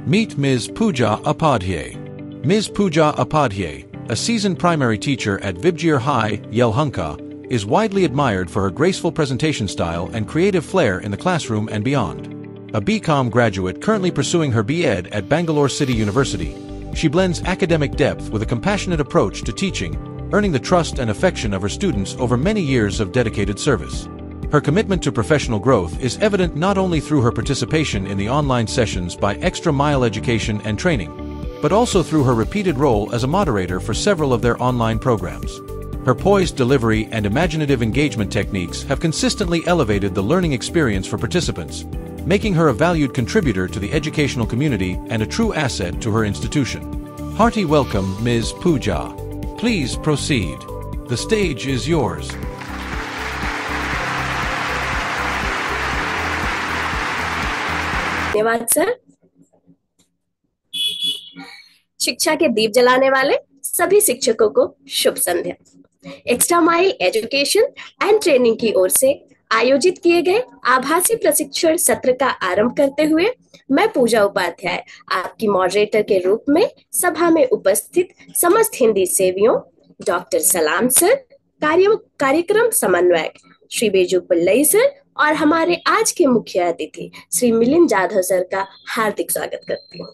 Meet Ms. Pooja Upadhyay. Ms. Pooja Upadhyay, a seasoned primary teacher at Vibjir High, Yelhunka, is widely admired for her graceful presentation style and creative flair in the classroom and beyond. A BCom graduate currently pursuing her B.Ed at Bangalore City University, she blends academic depth with a compassionate approach to teaching, earning the trust and affection of her students over many years of dedicated service. Her commitment to professional growth is evident not only through her participation in the online sessions by Extra Mile Education and Training, but also through her repeated role as a moderator for several of their online programs. Her poised delivery and imaginative engagement techniques have consistently elevated the learning experience for participants, making her a valued contributor to the educational community and a true asset to her institution. Hearty welcome, Ms. Pooja. Please proceed. The stage is yours. धन्यवाद sir. शिक्षा के दीप जलाने वाले सभी शिक्षकों को शुभ संध्या। Extra mile education and training की ओर से आयोजित किए गए आभासी प्रशिक्षण सत्र का आरंभ करते हुए मैं पूजा उपाध्याय आपकी मॉडरेटर के रूप में सभा में उपस्थित समस्त हिंदी सेवियों, डॉक्टर सलाम सर, कार्यक्रम समन्वयक श्री बेजू पिल्लई सर और हमारे आज के मुख्य अतिथि श्री मिलिंद जाधव सर का हार्दिक स्वागत करती हूँ।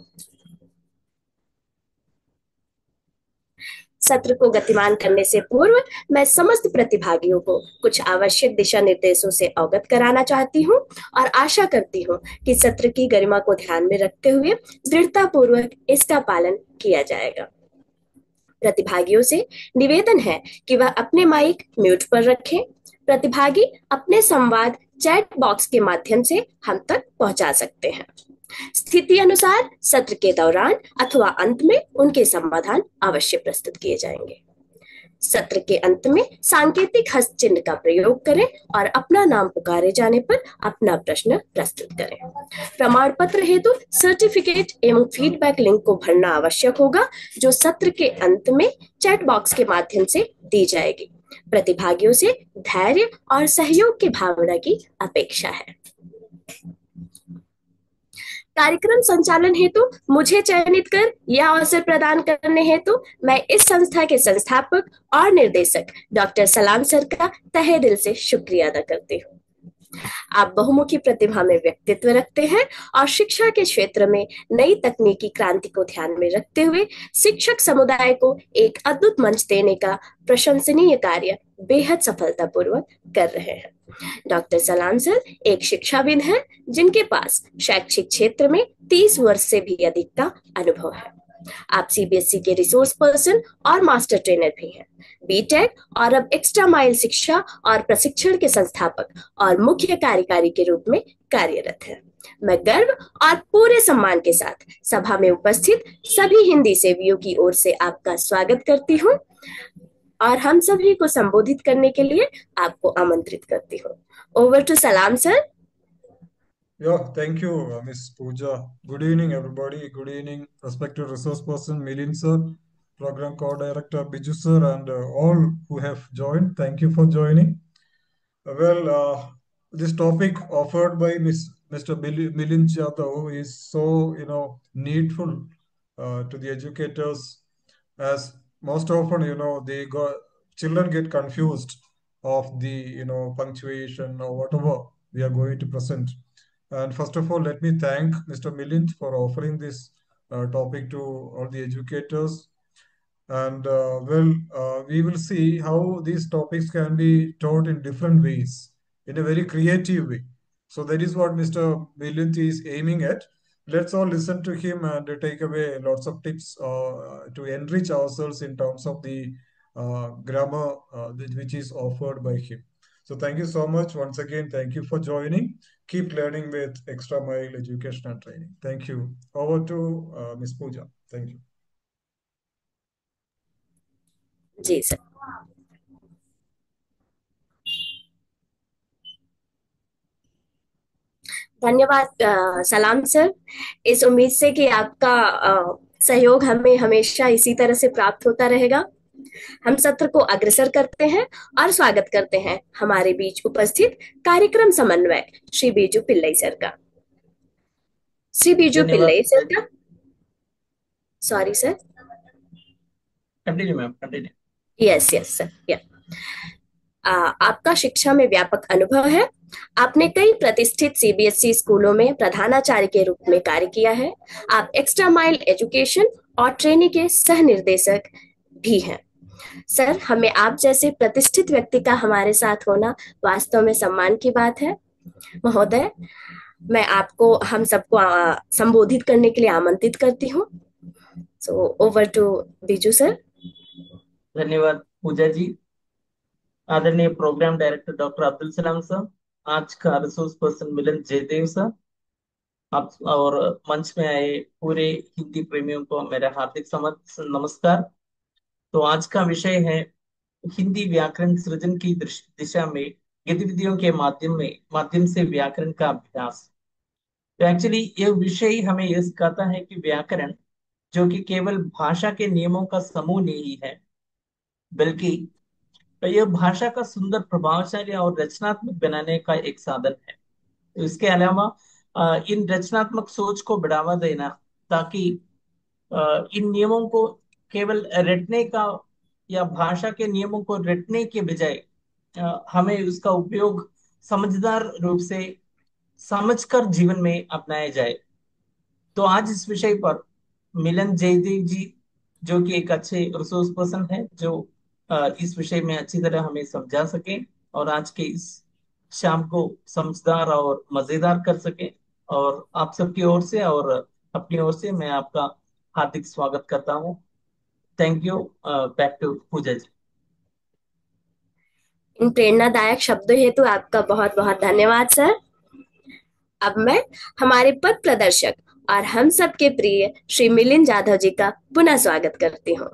सत्र को गतिमान करने से पूर्व मैं समस्त प्रतिभागियों को कुछ आवश्यक दिशा निर्देशों से अवगत कराना चाहती हूँ और आशा करती हूँ कि सत्र की गरिमा को ध्यान में रखते हुए दृढ़ता पूर्वक इसका पालन किया जाएगा। प्रतिभागियों से निवेदन है कि वह अपने माइक म्यूट पर रखें। प्रतिभागी अपने संवाद चैट बॉक्स के माध्यम से हम तक पहुंचा सकते हैं। स्थिति अनुसार सत्र के दौरान अथवा अंत में उनके समाधान अवश्य प्रस्तुत किए जाएंगे। सत्र के अंत में सांकेतिक हस्त चिन्ह का प्रयोग करें और अपना नाम पुकारे जाने पर अपना प्रश्न प्रस्तुत करें। प्रमाण पत्र हेतु सर्टिफिकेट एवं फीडबैक लिंक को भरना आवश्यक होगा, जो सत्र के अंत में चैट बॉक्स के माध्यम से दी जाएगी। प्रतिभागियों से धैर्य और सहयोग की भावना की अपेक्षा है। कार्यक्रम संचालन हेतु मुझे चयनित कर यह अवसर प्रदान करने हेतु मैं इस संस्था के संस्थापक और निर्देशक डॉक्टर सलाम सर का तहे दिल से शुक्रिया अदा करती हूँ। आप बहुमुखी प्रतिभा में व्यक्तित्व रखते हैं और शिक्षा के क्षेत्र में नई तकनीकी क्रांति को ध्यान में रखते हुए शिक्षक समुदाय को एक अद्भुत मंच देने का प्रशंसनीय कार्य बेहद सफलतापूर्वक कर रहे हैं। डॉक्टर सलाम सर एक शिक्षाविद हैं जिनके पास शैक्षिक क्षेत्र में 30 वर्ष से भी अधिक का अनुभव है। आप सीबीएसई के रिसोर्स पर्सन और मास्टर ट्रेनर भी हैं। बीटेक और अब एक्स्ट्रा माइल शिक्षा और प्रशिक्षण के संस्थापक और मुख्य कार्यकारी के रूप में कार्यरत हैं। मैं गर्व और पूरे सम्मान के साथ सभा में उपस्थित सभी हिंदी सेवियों की ओर से आपका स्वागत करती हूँ और हम सभी को संबोधित करने के लिए आपको आमंत्रित करती हूँ। ओवर टू सलाम sir. Yeah, thank you, Miss Pooja. Good evening, everybody. Good evening, respected resource person Milind sir, program co-director Biju sir, and all who have joined. Thank you for joining. This topic offered by Mr. Milind Jadhav is so needful to the educators, as most often children get confused of the punctuation or whatever we are going to present. And first of all, let me thank Mr. Milind for offering this topic to all the educators. And we will see how these topics can be taught in different ways, in a very creative way. So that is what Mr. Milind is aiming at. Let's all listen to him and take away lots of tips to enrich ourselves in terms of the grammar which is offered by him. So thank you so much once again. Thank you for joining. Keep learning with Extra Mile Education and Training. Thank you. Over to Ms. Pooja. Thank you. जी sir. धन्यवाद सलाम sir. इस उम्मीद से कि आपका सहयोग हमें हमेशा इसी तरह से प्राप्त होता रहेगा। हम सत्र को अग्रसर करते हैं और स्वागत करते हैं हमारे बीच उपस्थित कार्यक्रम समन्वयक श्री बेजू पिल्लई सर का। श्री बेजू पिल्लई सर का sorry sir. Continue ma'am, continue. Yes yes sir, या। आपका शिक्षा में व्यापक अनुभव है। आपने कई प्रतिष्ठित सीबीएसई स्कूलों में प्रधानाचार्य के रूप में कार्य किया है। आप एक्स्ट्रा माइल एजुकेशन और ट्रेनिंग के सह निर्देशक भी हैं। सर, हमें आप जैसे प्रतिष्ठित व्यक्ति का हमारे साथ होना वास्तव में सम्मान की बात है। महोदय, मैं आपको हम सबको संबोधित करने के लिए आमंत्रित करती हूँ। So over to Biju sir. धन्यवाद पूजा जी। आदरणीय programme director doctor Abdul Salam sir, आज का रिसोर्स पर्सन मिलन जयदेव सर, आप और मंच में आए पूरे हिंदी प्रेमियों को मेरा हार्दिक नमस्कार। तो आज का विषय है हिंदी व्याकरण सृजन की दिशा में गतिविधियों के माध्यम से व्याकरण का अभ्यास। तो एक्चुअली ये विषय हमें यह सिखाता है कि व्याकरण जो कि केवल भाषा के नियमों का समूह नहीं है, बल्कि यह भाषा का सुंदर, प्रभावशाली और रचनात्मक बनाने का एक साधन है। तो इसके अलावा इन रचनात्मक सोच को बढ़ावा देना, ताकि इन नियमों को केवल रटने का या भाषा के नियमों को रटने के बजाय हमें उसका उपयोग समझदार रूप से समझकर जीवन में अपनाया जाए। तो आज इस विषय पर मिलन जयदेव जी, जो कि एक अच्छे रिसोर्स पर्सन है, जो इस विषय में अच्छी तरह हमें समझा सके और आज के इस शाम को समझदार और मजेदार कर सके। और आप सबकी ओर से और अपनी ओर से मैं आपका हार्दिक स्वागत करता हूँ। Thank you. बैक टू पूजा जी। इन प्रेरणादायक शब्दों हेतु आपका बहुत बहुत धन्यवाद सर। अब मैं हमारे पथ प्रदर्शक और हम सबके प्रिय श्री मिलिंद जाधव जी का पुनः स्वागत करती हूँ,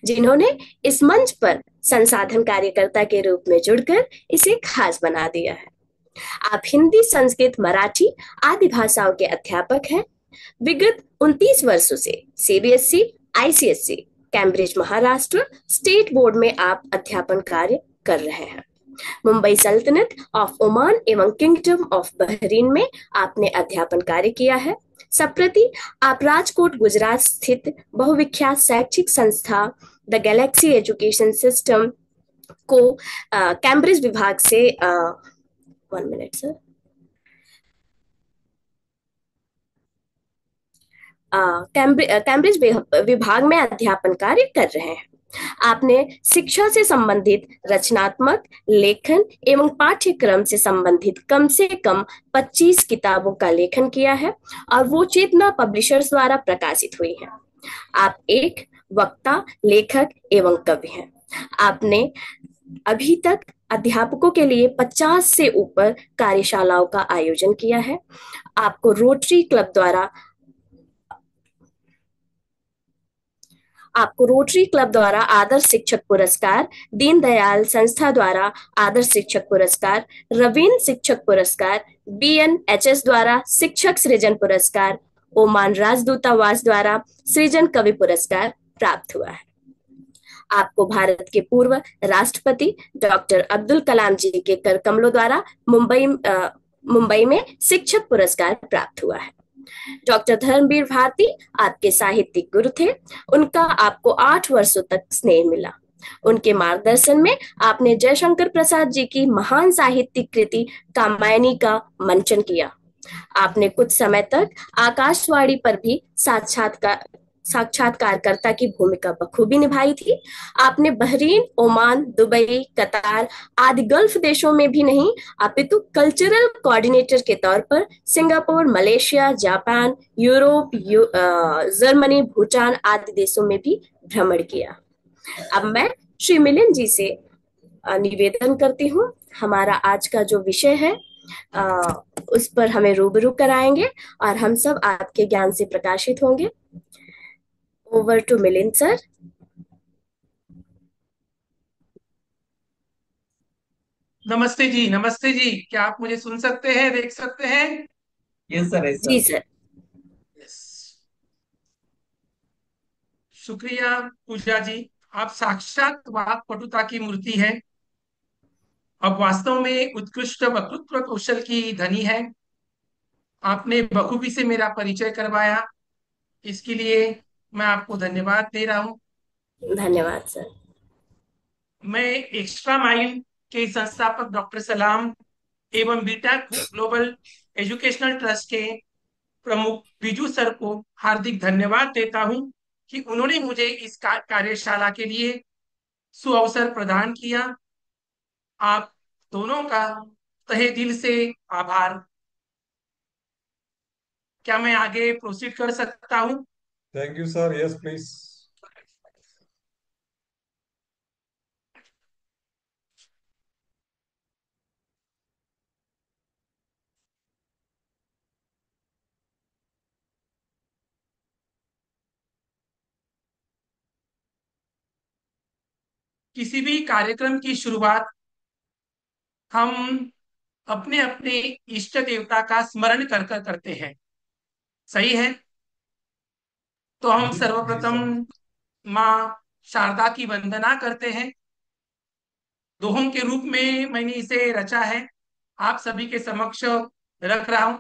जिन्होंने इस मंच पर संसाधन कार्यकर्ता के रूप में जुड़कर इसे खास बना दिया है। आप हिंदी, संस्कृत, मराठी आदि भाषाओं के अध्यापक हैं। विगत 29 वर्षों से CBSE, ICSE, Cambridge Maharashtra state board में आप अध्यापन कार्य कर रहे हैं। मुंबई सल्तनत ऑफ ओमान एवं किंगडम ऑफ बहरीन में आपने अध्यापन कार्य किया है। संप्रति आप राजकोट, गुजरात स्थित बहुविख्यात शैक्षिक संस्था द गैलेक्सी एजुकेशन सिस्टम को कैम्ब्रिज विभाग से 1 मिनट सर, कैम्ब्रिज विभाग में अध्यापन कार्य कर रहे हैं। आपने शिक्षा से संबंधित रचनात्मक लेखन एवं पाठ्यक्रम से संबंधित कम से कम 25 किताबों का लेखन किया है और वो चेतना पब्लिशर्स द्वारा प्रकाशित हुई है। आप एक वक्ता, लेखक एवं कवि हैं। आपने अभी तक अध्यापकों के लिए 50 से ऊपर कार्यशालाओं का आयोजन किया है। आपको रोटरी क्लब द्वारा आदर्श शिक्षक पुरस्कार, दीनदयाल संस्था द्वारा आदर्श शिक्षक पुरस्कार, रवीन शिक्षक पुरस्कार, बीएनएचएस द्वारा शिक्षक सृजन पुरस्कार, ओमान राजदूतावास द्वारा सृजन कवि पुरस्कार प्राप्त हुआ है। आपको भारत के पूर्व राष्ट्रपति डॉक्टर अब्दुल कलाम जी के कर कमलों द्वारा मुंबई में शिक्षक पुरस्कार प्राप्त हुआ है। डॉक्टर धर्मवीर भारती आपके साहित्यिक गुरु थे। उनका आपको 8 वर्षों तक स्नेह मिला। उनके मार्गदर्शन में आपने जयशंकर प्रसाद जी की महान साहित्यिक कृति कामायनी का मंचन किया। आपने कुछ समय तक आकाशवाणी पर भी साक्षात्कारकर्ता की भूमिका बखूबी निभाई थी। आपने बहरीन, ओमान, दुबई, कतार आदि गल्फ देशों में भी नहीं, अपितु कल्चरल कोऑर्डिनेटर के तौर पर Singapore, Malaysia, Japan, Europe, Germany, Bhutan आदि देशों में भी भ्रमण किया। अब मैं श्री मिलिंद जी से निवेदन करती हूँ, हमारा आज का जो विषय है उस पर हमें रूबरू कराएंगे और हम सब आपके ज्ञान से प्रकाशित होंगे। Over to Milind sir. नमस्ते जी, नमस्ते जी। क्या आप मुझे सुन सकते हैं, देख सकते हैं? यस सर, यस जी सर। सर। यस। शुक्रिया पूजा जी, आप साक्षात वाक्पटुता की मूर्ति हैं। अब वास्तव में उत्कृष्ट वक्तृत्व कौशल की धनी है। आपने बखूबी से मेरा परिचय करवाया, इसके लिए मैं आपको धन्यवाद दे रहा हूँ। धन्यवाद सर। मैं एक्स्ट्रा माइल के संस्थापक डॉक्टर सलाम एवं बीटा ग्लोबल एजुकेशनल ट्रस्ट के प्रमुख बिजू सर को हार्दिक धन्यवाद देता हूं कि उन्होंने मुझे इस कार्यशाला के लिए सुअवसर प्रदान किया। आप दोनों का तहे दिल से आभार। क्या मैं आगे प्रोसीड कर सकता हूं? Thank you, sir. Yes, please. किसी भी कार्यक्रम की शुरुआत हम अपने अपने इष्ट देवता का स्मरण कर कर करते हैं, सही है? तो हम जी जी सर्वप्रथम सर। माँ शारदा की वंदना करते हैं। दोहों के रूप में मैंने इसे रचा है, आप सभी के समक्ष रख रहा हूं।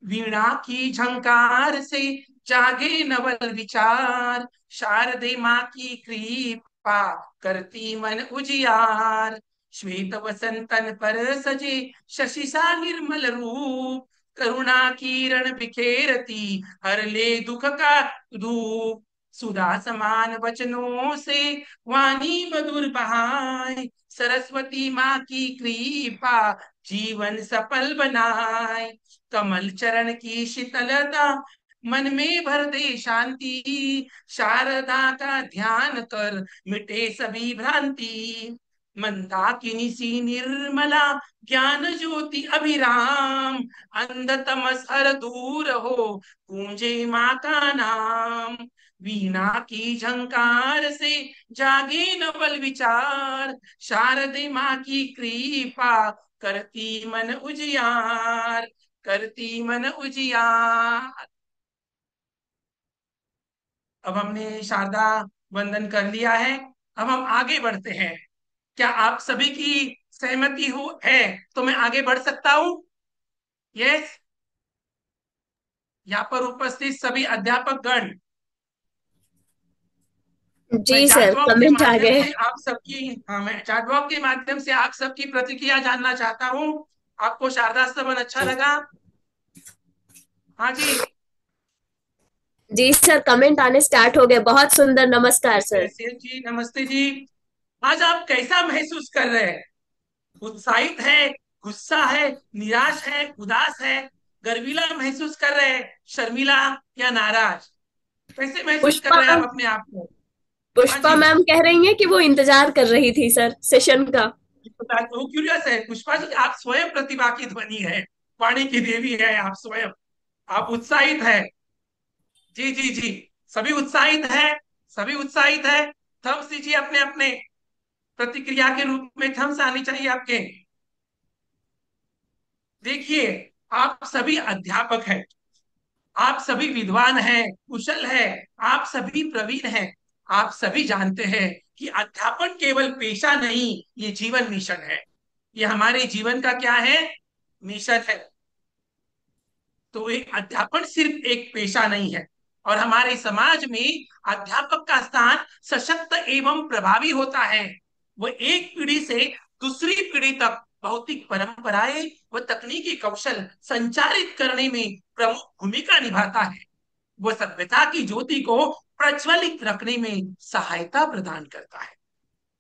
वीणा की झंकार से जागे नवल विचार, शारदे माँ की कृपा करती मन उजियार। श्वेत वसंतन पर सजे शशि सा निर्मल रूप, करुणा किरण बिखेरती हर ले दुख का धूप। सुधा समान वचनों से वाणी मधुर बहाय, सरस्वती माँ की कृपा जीवन सफल बनाए। कमल चरण की शीतलता मन में भर दे शांति, शारदा का ध्यान कर मिटे सभी भ्रांति। मंदाकिनी सी निर्मला ज्ञान ज्योति अभिराम, अंधतमस हर दूर हो गूंजे माँ का नाम। वीणा की झंकार से जागे नवल विचार, शारदे माँ की कृपा करती मन उजियार, करती मन उजियार। अब हमने शारदा वंदन कर लिया है, अब हम आगे बढ़ते हैं। क्या आप सभी की सहमति हो है तो मैं आगे बढ़ सकता हूं? यस। यहाँ पर उपस्थित सभी अध्यापक गण, मैं जी चैट सर, बॉक्स के कमेंट आ माध्यम गए। से आप सबकी, हाँ, मैं चैट बॉक्स के माध्यम से आप सबकी प्रतिक्रिया जानना चाहता हूँ। आपको शारदा स्तवन अच्छा लगा? हाँ जी। जी सर, कमेंट आने स्टार्ट हो गए। बहुत सुंदर, नमस्कार ठीक है सर। सेठ जी, नमस्ते जी। आज आप कैसा महसूस कर रहे हैं? उत्साहित है, गुस्सा है, निराश है, उदास है, गर्वीला महसूस कर रहे हैं, शर्मिला या नाराज? कैसे महसूस कर पुष्पा रहे हैं मैम, आप अपने आप को? हाँ पुष्पा जी। मैम कह रही हैं कि वो इंतजार कर रही थी सर सेशन का। वो क्यूरियस है पुष्पा जी, आप स्वयं प्रतिभा की ध्वनि है, वाणी की देवी है आप स्वयं। आप उत्साहित है? जी जी जी। सभी उत्साहित है, सभी उत्साहित है। थम्स दीजिए अपने अपने, प्रतिक्रिया के रूप में थम्स आनी चाहिए आपके। देखिए, आप सभी अध्यापक हैं, आप सभी विद्वान हैं, कुशल हैं, आप सभी प्रवीण हैं। आप सभी जानते हैं कि अध्यापन केवल पेशा नहीं, ये जीवन मिशन है। ये हमारे जीवन का क्या है? मिशन है। तो एक अध्यापन सिर्फ एक पेशा नहीं है, और हमारे समाज में अध्यापक का स्थान सशक्त एवं प्रभावी होता है। वो एक पीढ़ी से दूसरी पीढ़ी तक भौतिक परंपराएं व तकनीकी कौशल संचारित करने में प्रमुख भूमिका निभाता है। वो सभ्यता की ज्योति को प्रज्वलित रखने में सहायता प्रदान करता है।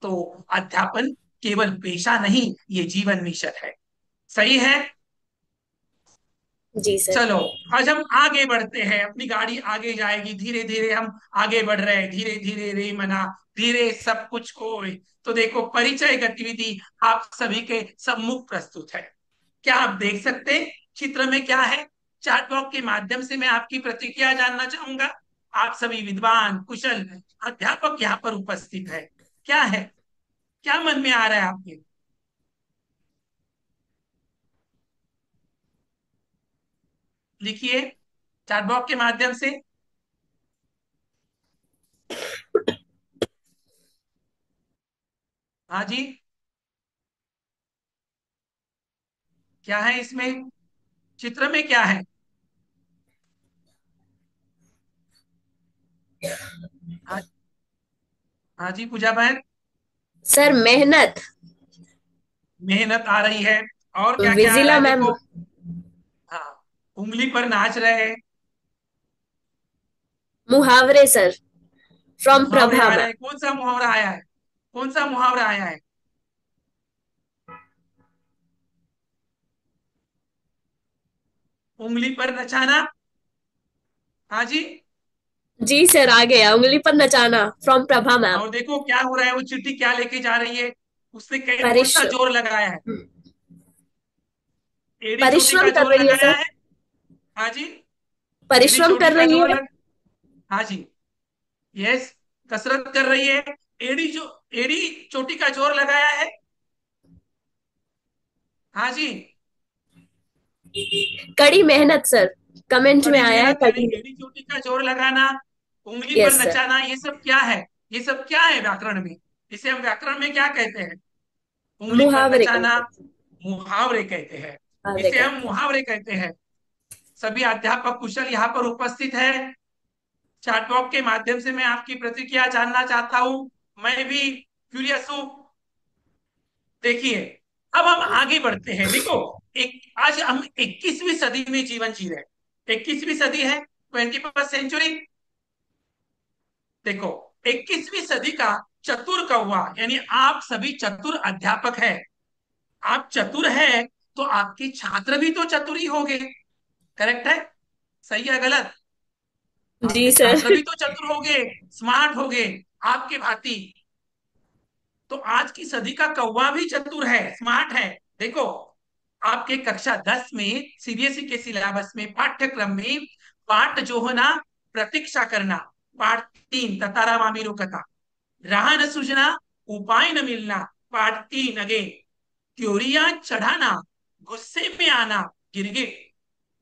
तो अध्यापन केवल पेशा नहीं, ये जीवन मिशन है। सही है? जी सर। चलो, आज हम आगे बढ़ते हैं, अपनी गाड़ी आगे जाएगी, धीरे धीरे हम आगे बढ़ रहे हैं। धीरे धीरे रे मना, धीरे सब कुछ खोए। तो देखो, परिचय गतिविधि आप सभी के सम्मुख प्रस्तुत है। क्या आप देख सकते हैं चित्र में क्या है? चैट बॉक्स के माध्यम से मैं आपकी प्रतिक्रिया जानना चाहूंगा। आप सभी विद्वान कुशल अध्यापक यहाँ पर उपस्थित है। क्या है, क्या मन में आ रहा है आपके? लिखिए चैट बॉक्स के माध्यम से। हाँ जी, क्या है इसमें, चित्र में क्या है? हाँ। हाँ जी पूजा बहन। सर मेहनत। मेहनत आ रही है। और क्या क्या आ रहा विजिला है मैम। देखो। हाँ। उंगली पर नाच रहे हैं। मुहावरे सर, फ्रॉम मुहावरे प्रभा आ रहे मैम। हैं। कौन सा मुहावरा आया है? कौन सा मुहावरा आया है? उंगली पर नचाना। हाँ जी। जी सर, आ गया, उंगली पर नचाना, फ्रॉम प्रभा मैम। और देखो क्या हो रहा है, वो चिट्ठी क्या लेके जा रही है। उसने कौन सा परिश्रम। जोर लगाया है? एड़ी चोटी परिश्रम का कर जोर रही है लगाया सर। है। हाँ जी। एड़ी परिश्रम चोटी कर का रही जोर है। लग। हाँ जी। यस। कसरत कर रही है। एड़ी चोटी का जोर लगाया है। हाँ जी। कड़ी मेहनत सर, कमेंट में कड़ी आया है मेहनत यानी कड़ी एड़ी चोटी का जोर लगाना। उंगली पर यस सर। नचाना, ये सब क्या है? ये सब क्या है व्याकरण में? इसे हम व्याकरण में क्या कहते हैं? उंगली पर मुहावरे नचाना। कहते हैं। मुहावरे कहते हैं। मुहावरे इसे हम कहते हैं। मुहावरे कहते हैं। सभी अध्यापक कुशल यहाँ पर उपस्थित है। चैट बॉक्स के माध्यम से मैं आपकी प्रतिक्रिया जानना चाहता हूँ। मैं भी क्यूरियस हूँ। देखिए, अब हम आगे बढ़ते हैं। देखो, एक आज हम 21वीं सदी में जीवन जी रहे हैं। 21वीं सदी है, 21st सेंचुरी। देखो, 21वीं सदी का चतुर कौवा, यानी आप सभी चतुर अध्यापक है। आप चतुर है तो आपके छात्र भी तो चतुर ही होंगे। करेक्ट है? सही है गलत? जी आपके सर। छात्र भी तो चतुर होंगे, स्मार्ट होंगे, आपके भांति। तो आज की सदी का कौवा भी चतुर है, स्मार्ट है। देखो, आपके कक्षा 10 में सीबीएसई के सिलेबस में पाठ्यक्रम में पाठ जो है ना, प्रतीक्षा करना, पाठ 3 ततारा मामीरो कथा, राह न सूझना, उपाय न मिलना, पाठ 3 अगेन, त्योरियां चढ़ाना, गुस्से में आना, गिरगिट,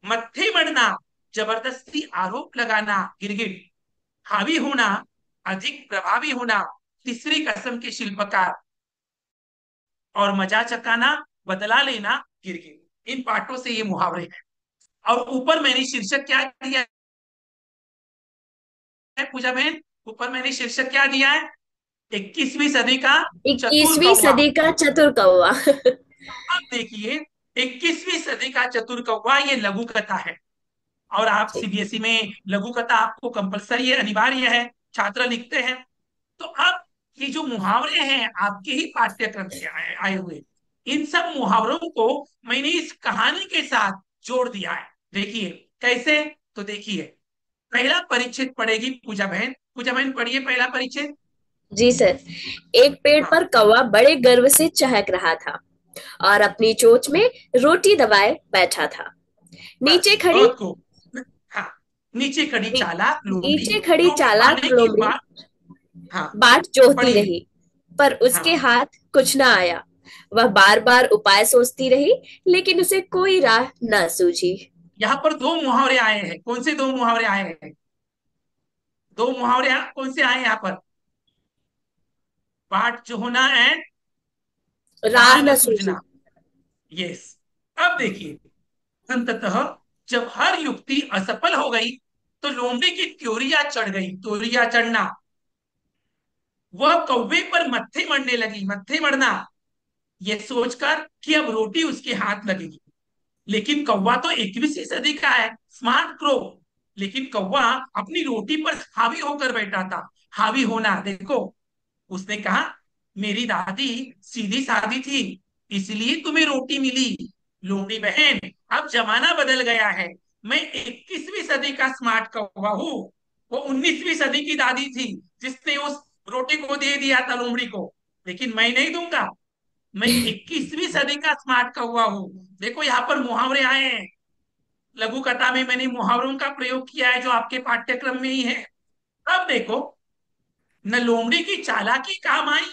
मत्थे बढ़ना, जबरदस्ती आरोप लगाना, गिरगिट, हावी होना, अधिक प्रभावी होना, तीसरी कसम के शिल्पकार, और मजा चकाना, बदला लेना, गिरगिट। इन पाठों से ये मुहावरे हैं। और ऊपर मैंने शीर्षक क्या दिया है पूजा बहन? ऊपर मैंने शीर्षक क्या दिया है? 21वीं सदी का चतुर 21वीं कौवा। सदी का चतुर कौवा। अब देखिए, 21वीं सदी का चतुर कौवा ये लघु कथा है। और आप ठीक। सीबीएसई में लघु कथा आपको कंपलसरी है, अनिवार्य है, छात्र लिखते हैं। तो अब ये जो मुहावरे हैं आपके ही पाठ्यक्रम से आए हुए, इन सब मुहावरों को मैंने इस कहानी के साथ जोड़ दिया है। देखिए कैसे। तो देखिए, पहला परिच्छेद पढ़ेगी पूजा बहन। पूजा बहन पढ़िए पहला परिच्छेद। जी सर। एक पेड़ हाँ। पर कौवा बड़े गर्व से चहक रहा था और अपनी चोंच में रोटी दबाए बैठा था। नीचे बस खड़ी बहुत को। हाँ। नीचे खड़ी नी, चालाक लोमड़ी नीचे खड़ी रोटी चालाक पाने की लोमड़ी बात। हाँ। बाट जोहती पढ़िए। रही, पर उसके हाँ। हाथ कुछ ना आया। वह बार बार उपाय सोचती रही, लेकिन उसे कोई राह न सूझी। यहाँ पर दो मुहावरे आए हैं। कौन से दो मुहावरे आए हैं? दो मुहावरे कौन से आए हैं यहाँ पर? बाट जो होना एंड राह राह न न सूझी। सूझना। यस। अब देखिए, अंततः जब हर युक्ति असफल हो गई तो लोमड़ी की त्योरिया चढ़ गई। त्योरिया चढ़ना, वह कौवे पर मत्थे मरने लगी। मत्थे मरना, यह सोचकर कि अब रोटी उसके हाथ लगेगी। लेकिन कौवा तो 21वीं सदी का है, स्मार्ट क्रो। लेकिन कौवा अपनी रोटी पर हावी होकर बैठा था। हावी होना देखो, उसने कहा, मेरी दादी सीधी सादी थी, इसलिए तुम्हें रोटी मिली। लोमड़ी बहन, अब जमाना बदल गया है। मैं 21वीं सदी का स्मार्ट कौवा हूँ। वो 19वीं सदी की दादी थी जिसने उस रोटी को दे दिया था लोमड़ी को, लेकिन मैं नहीं दूंगा। मैं 21वीं सदी का स्मार्ट कौवा हूँ। देखो यहाँ पर मुहावरे आए हैं। लघु कथा में मैंने मुहावरों का प्रयोग किया है जो आपके पाठ्यक्रम में ही है। अब देखो, न लोमड़ी की चालाकी काम आई,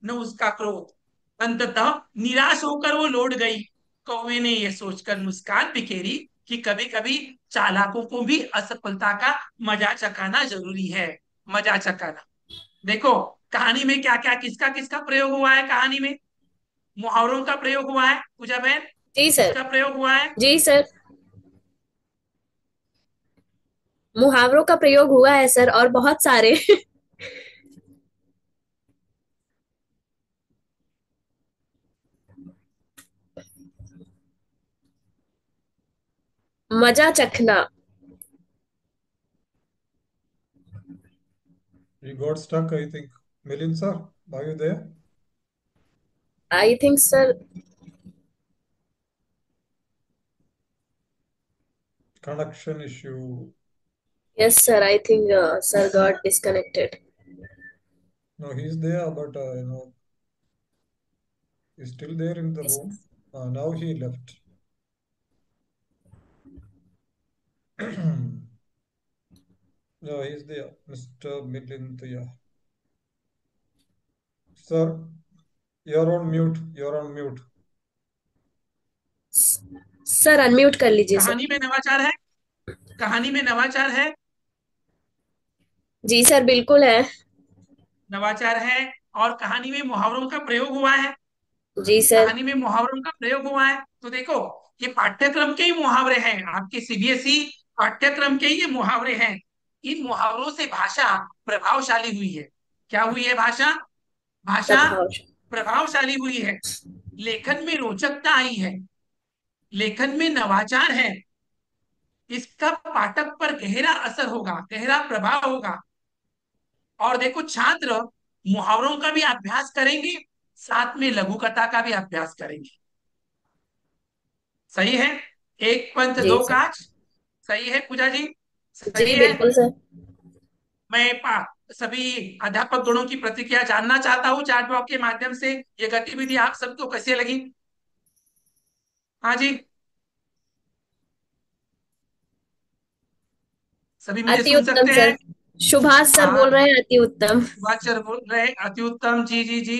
न उसका क्रोध। अंततः निराश होकर वो लौट गई। कौवे ने यह सोचकर मुस्कान बिखेरी कि कभी कभी चालाकों को भी असफलता का मजा चखाना जरूरी है। मजा चखाना। देखो, कहानी में क्या क्या किसका किसका प्रयोग हुआ है? कहानी में मुहावरों का प्रयोग हुआ है पूजा बहन। जी सर। किसका प्रयोग हुआ है? जी सर। मुहावरों का प्रयोग हुआ है सर, और बहुत सारे। मजा चखना। We got stuck, I think. Milind sir, are you there? I think sir. Connection issue. Yes sir, I think sir got disconnected. No, he's there, but he's still there in the room. Now he left. No, he's there, Mr. Milind. Yeah. Sir, you're on mute. You're on mute. Sir unmute कर लीजिए sir. कहानी में नवाचार है, कहानी में नवाचार है, जी सर, बिल्कुल है। नवाचार है। और कहानी में मुहावरों का प्रयोग हुआ है, जी सर। कहानी में मुहावरों का प्रयोग हुआ है। तो देखो, ये पाठ्यक्रम के ही मुहावरे हैं, आपके सीबीएसई पाठ्यक्रम के ही ये मुहावरे हैं। इन मुहावरों से भाषा प्रभावशाली हुई है। क्या हुई है? भाषा, भाषा प्रभाव। प्रभावशाली हुई है। लेखन में रोचकता आई है, लेखन में नवाचार है। इसका पाठक पर गहरा असर होगा, गहरा प्रभाव होगा। और देखो, छात्र मुहावरों का भी अभ्यास करेंगे, साथ में लघु कथा का भी अभ्यास करेंगे। सही है? एक पंथ जी दो सर। काज। सही है पूजा जी? जी सही है। बिल्कुल सर। मैं सभी अध्यापक गणों की प्रतिक्रिया जानना चाहता हूँ चैट बॉक्स के माध्यम से। ये गतिविधि आप सबको कैसे लगी? हाँ जी, सभी मुझे अति सुन उत्तम सकते सर। हैं? सुभाष सर हाँ, बोल रहे हैं अति उत्तम। नवाचार बोल रहे, अति उत्तम। जी जी जी।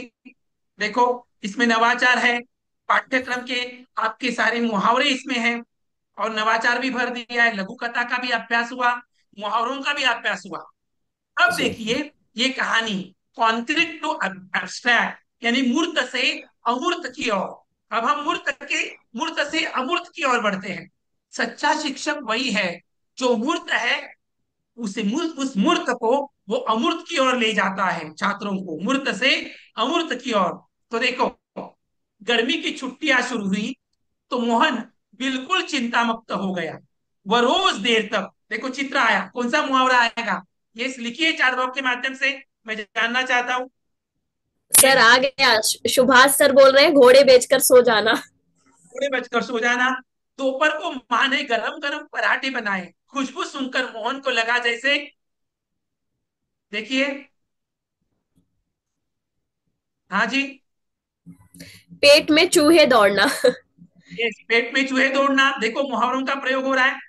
देखो, इसमें नवाचार है, पाठ्यक्रम के आपके सारे मुहावरे इसमें हैं, और नवाचार भी भर दिया है, लघु कथा का भी अभ्यास हुआ, मुहावरों का भी अभ्यास हुआ। अब जी। देखिए, ये कहानी कॉन्क्रीट टू एब्स्ट्रैक्ट, यानी मूर्त से अमूर्त की ओर। अब हम मूर्त से अमूर्त की ओर बढ़ते हैं। सच्चा शिक्षक वही है जो मूर्त है, उस मूर्त को वो अमूर्त की ओर ले जाता है, छात्रों को मूर्त से अमूर्त की ओर। तो देखो, गर्मी की छुट्टियां शुरू हुई तो मोहन बिल्कुल चिंता मुक्त हो गया। वह रोज देर तक, देखो चित्र आया, कौन सा मुहावरा आएगा? ये लिखिए चैट बॉक्स के माध्यम से, मैं जानना चाहता हूँ। ये सर आ गया। सुभाष सर बोल रहे हैं घोड़े बेचकर सो जाना। थोड़े बजकर सो जाना। दोपहर को माँ ने गरम गरम पराठे बनाए, खुशबू सुनकर मोहन को लगा जैसे, देखिए, हाँ जी, पेट में चूहे दौड़ना। ये पेट में चूहे दौड़ना। देखो, मुहावरों का प्रयोग हो रहा है।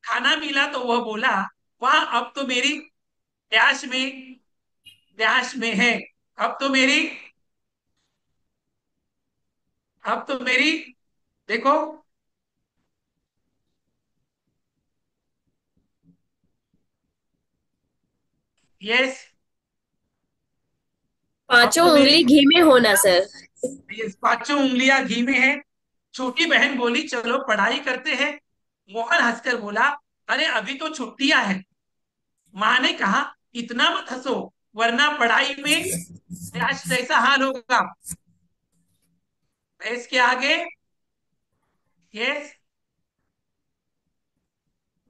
खाना मिला तो वह बोला, वाह अब तो मेरी प्यास में, प्यास में है, अब तो मेरी, अब तो मेरी, देखो, यस, अब पांचों तो मेरी, उंगली घी में होना सर। यस, पांचों उंगलियां घी में है। छोटी बहन बोली, चलो पढ़ाई करते हैं। मोहन हंसकर बोला, अरे अभी तो छुट्टियां हैं। माँ ने कहा, इतना मत हंसो, वरना पढ़ाई में प्यास जैसा हाल होगा। भैंस के आगे, यस,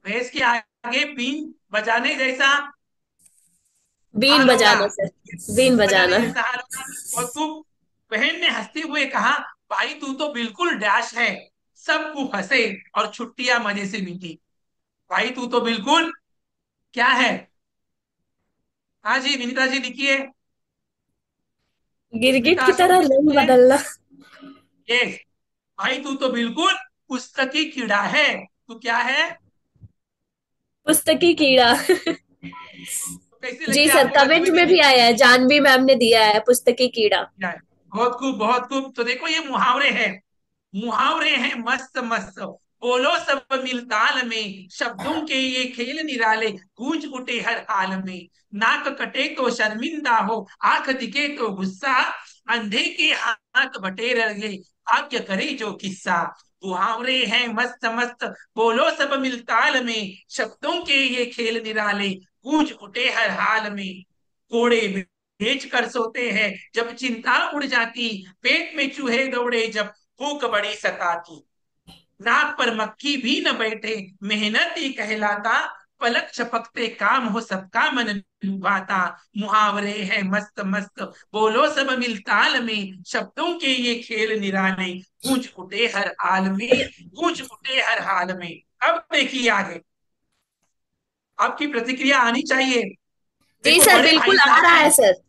भैंस के आगे बीन बजाने जैसा बीन हाल होगा, बजाना सर। बीन बजाने बजाना। जैसा हाल होगा। और तू, बहन ने हंसते हुए कहा, भाई तू तो बिल्कुल डैश है। सब खूब हंसे और छुट्टियां मजे से बीती। भाई तू तो बिल्कुल क्या है? हाँ जी, विनीता जी लिखिए। गिरगिट स्मिता की अशोक तरह जी रंग लिखिए। बदलना। यस, भाई तू तो बिल्कुल पुस्तकी कीड़ा है। तू क्या है? पुस्तकी कीड़ा। तो कैसी जी लगी सर, आपको कमेंट में गतिविधि? भी आया है, जानवी मैम ने दिया है पुस्तकी कीड़ा। जाए। बहुत खूब, बहुत खूब। तो देखो, ये मुहावरे हैं, मुहावरे हैं मस्त मस्त। बोलो सब मिल ताल में, शब्दों के ये खेल निराले, गूंज उठे हर हाल में। नाक कटे तो शर्मिंदा हो, आंख दिखे तो गुस्सा, अंधे के हाथ बटेर लगे, भाग्य करे जो किस्सा। मुहावरे हैं मस्त मस्त, बोलो सब मिल ताल में, शब्दों के ये खेल निराले, गूंज उठे हर हाल में। कोड़े बेच कर सोते हैं जब चिंता उड़ जाती, पेट में चूहे दौड़े जब भूख बड़ी सताती। नाक पर मक्खी भी न बैठे मेहनत ही कहलाता, पलक झपकते काम हो सबका मन लुभाता। मुहावरे है मस्त मस्त, बोलो सब मिल ताल में, शब्दों के ये खेल निराले, गूंज उठे हर हाल में, गूंज उठे हर हाल में। अब देखिए आगे, आपकी प्रतिक्रिया आनी चाहिए। जी देखो सर, बड़े भाई बिल्कुल आ साहब रहा हैं, है सर।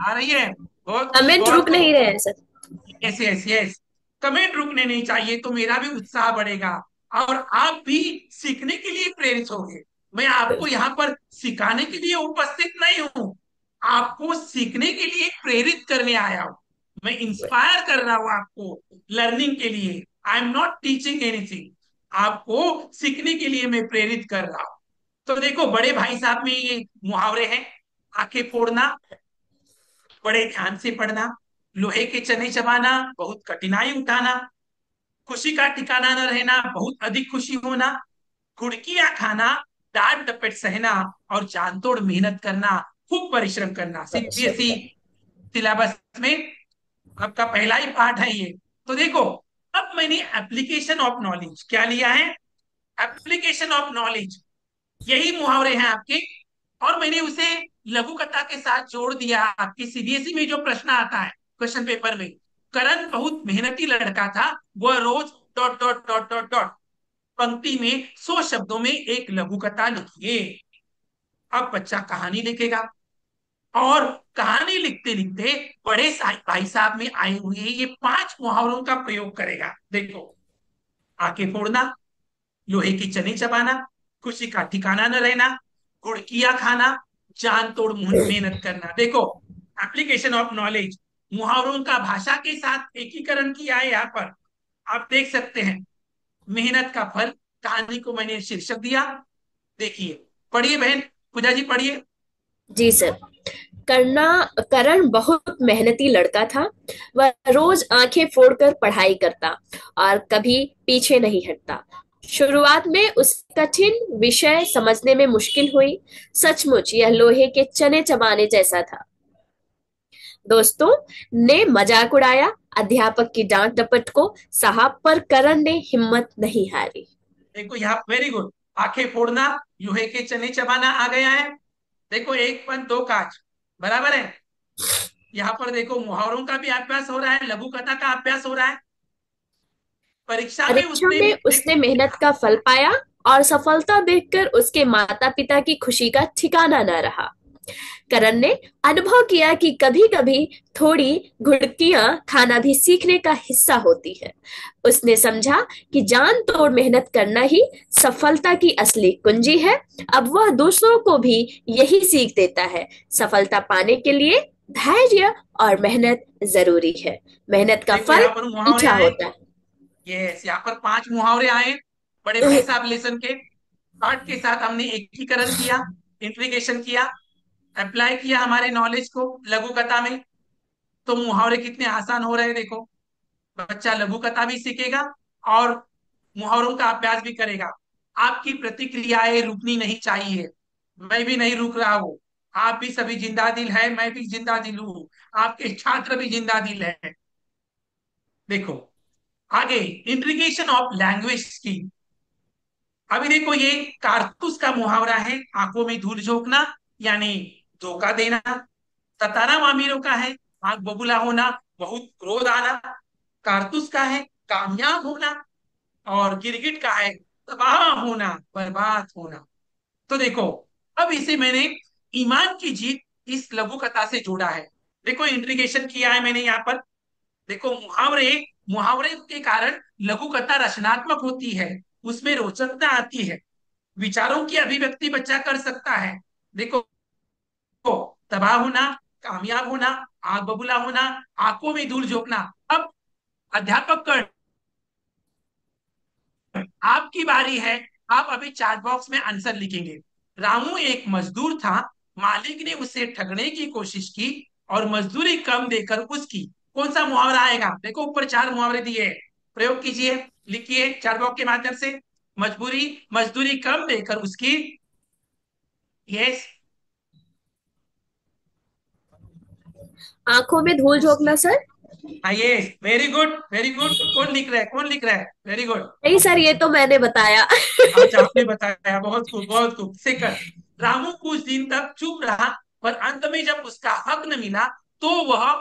आ रही है। बहुत कमेंट बहुत रुक नहीं रहे खूब। हैं sir. Yes yes yes, comment रुकने नहीं चाहिए, तो मेरा भी उत्साह बढ़ेगा और आप भी सीखने के लिए प्रेरित होंगे। मैं आपको यहाँ पर सिखाने के लिए उपस्थित नहीं हूँ, आपको सीखने के लिए प्रेरित करने आया हूँ। मैं इंस्पायर कर रहा हूँ आपको लर्निंग के लिए। I am not teaching anything, आपको सीखने के लिए मैं प्रेरित कर रहा हूँ। तो देखो बड़े भाई साहब में ये मुहावरे हैं। आंखें फोड़ना, बड़े ध्यान से पढ़ना, लोहे के चने चबाना, बहुत कठिनाई उठाना, खुशी का ठिकाना न रहना, बहुत अधिक खुशी होना, घुड़कियां खाना, डांट डपट सहना, और जान तोड़ मेहनत करना, खूब परिश्रम करना। अच्छा सीबीएसई सर। सिलेबस में आपका पहला ही पार्ट है ये। तो देखो, अब मैंने एप्लीकेशन ऑफ नॉलेज क्या लिया है, एप्लीकेशन ऑफ नॉलेज, यही मुहावरे हैं आपके, और मैंने उसे लघु कथा के साथ जोड़ दिया। आपकी सीबीएसई में जो प्रश्न आता है क्वेश्चन पेपर में, करण बहुत मेहनती लड़का था, वह रोज dot dot dot dot dot, पंक्ति में 100 शब्दों में एक लघु कथा लिखिए। अब बच्चा कहानी लिखेगा, और कहानी लिखते लिखते बड़े भाई साहब में आए हुए ये 5 मुहावरों का प्रयोग करेगा। देखो, आंखें फोड़ना, लोहे की चने चबाना, खुशी का ठिकाना न रहना, गुड़किया खाना, जान तोड़ मेहनत करना। देखो, एप्लीकेशन ऑफ नॉलेज, मुहावरों का भाषा के साथ एकीकरण किया है यहाँ पर। आप देख सकते हैं, मेहनत का फल, कहानी को मैंने शीर्षक दिया। देखिए, पढ़िए बहन, पूजा जी पढ़िए। जी सर। करना करण बहुत मेहनती लड़का था। वह रोज आंखें फोड़कर पढ़ाई करता और कभी पीछे नहीं हटता। शुरुआत में उसे कठिन विषय समझने में मुश्किल हुई। सचमुच यह लोहे के चने चबाने जैसा था। दोस्तों ने मजाक उड़ाया अध्यापक की डांट डपट को, साहब, पर करण ने हिम्मत नहीं हारी। देखो यहाँ वेरी गुड, आंखें फोड़ना, लोहे के चने चबाना आ गया है। देखो, एक पन दो काज, बराबर है। यहाँ पर देखो, मुहावरों का भी अभ्यास हो रहा है, लघु कथा का अभ्यास हो रहा है। परीक्षा में परीक्षा उसने में उसने देखो, मेहनत का फल पाया और सफलता देखकर उसके माता पिता की खुशी का ठिकाना न रहा। करण ने अनुभव किया कि कभी कभी थोड़ी घुड़कियां खाना भी सीखने का हिस्सा होती है। उसने समझा कि जान तोड़ मेहनत करना ही सफलता की असली कुंजी है। अब वह दूसरों को भी यही सीख देता है। सफलता पाने के लिए धैर्य और मेहनत जरूरी है। मेहनत का देखो फल यहाँ पर मुहावरे मीठा आए। होता है। यस, यहाँ पर 5 मुहावरे आए बड़े भाई साहब लेसन के। पाठ के साथ हमने एकीकरण किया, इंटीग्रेशन किया, अप्लाई किया हमारे नॉलेज को लघु कथा में। तो मुहावरे कितने आसान हो रहे हैं देखो। बच्चा लघु कथा भी सीखेगा और मुहावरों का अभ्यास भी करेगा। आपकी प्रतिक्रियाएं रुकनी नहीं चाहिए, मैं भी नहीं रुक रहा हूं। आप भी सभी जिंदा दिल है, मैं भी जिंदा दिल हूं, आपके छात्र भी जिंदा दिल है। देखो आगे, इंट्रीगेशन ऑफ लैंग्वेज की। अभी देखो, ये कारतूस का मुहावरा है, आंखों में धूल झोंकना, यानी धोखा देना। ततारा मामीरों का है, आंख बबूला होना, बहुत क्रोध आना। कारतूस का है, कामयाब होना। और गिरगिट का है, तबाह होना, बर्बाद होना। तो देखो, अब इसे मैंने ईमान की जीत इस लघु कथा से जोड़ा है। देखो, इंट्रीगेशन किया है मैंने यहाँ पर। देखो, मुहावरे मुहावरे के कारण लघु कथा रचनात्मक होती है, उसमें रोचकता आती है, विचारों की अभिव्यक्ति बच्चा कर सकता है। देखो, तबाह होना, कामयाब होना, आग बबूला होना, आंखों में धूल झोंकना। अब अध्यापक कर, आपकी बारी है। आप अभी चैट बॉक्स में आंसर लिखेंगे। रामू एक मजदूर था, मालिक ने उसे ठगने की कोशिश की और मजदूरी कम देकर उसकी, कौन सा मुहावरा आएगा? देखो ऊपर 4 मुहावरे दिए हैं। प्रयोग कीजिए, लिखिए चार बॉक्स के माध्यम से। मजबूरी, मजदूरी कम देकर उसकी, यस, आंखों में धूल उसकी, झोंकना सर। हाँ yes, very good very good. कौन लिख रहा है, कौन लिख रहा है, वेरी गुड। नहीं सर, ये तो मैंने बताया। अच्छा, आपने बताया, बहुत खूब बहुत खूब। सेकंड, रामू कुछ दिन तक चुप रहा, पर अंत में जब उसका हक न मिला तो वह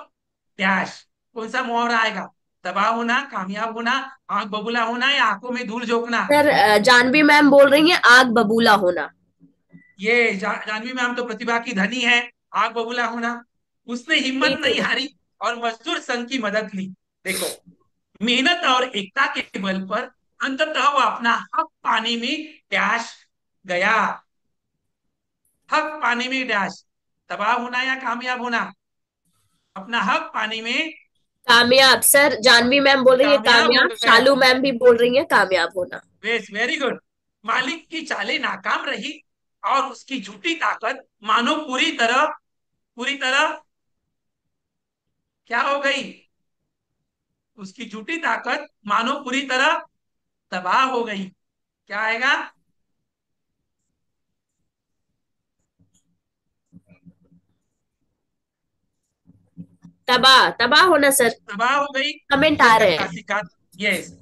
डैश। कौन सा मुहावरा आएगा? तबाह होना, कामयाब होना, आंख बबूला होना, या आंखों में धूल झोंकना? सर जानवी मैम बोल रही हैं आग बबूला होना। ये जानवी मैम तो प्रतिभा की धनी है। आग बबूला होना। उसने हिम्मत नीतू नहीं मैम। हारी और मजदूर संघ की मदद ली। देखो, मेहनत और एकता के बल पर अंततः वह अपना हक पाने में डैश गया। हक पाने में डैश, तबाह होना या कामयाब होना? अपना हक पाने में कामयाब सर, जानवी मैम बोल रही है कामयाब हो कामयाब, गया। शालू मैम भी बोल रही है कामयाब होना। वेस, वेरी गुड। मालिक की चालें नाकाम रही और उसकी झूठी ताकत मानो पूरी तरह क्या हो गई? उसकी झूठी ताकत मानो पूरी तरह तबाह हो गई। क्या आएगा? तबाह, तबाह होना सर। तबाह हो गई। कमेंट यह आ रहे कथा हैं। सिखा यस,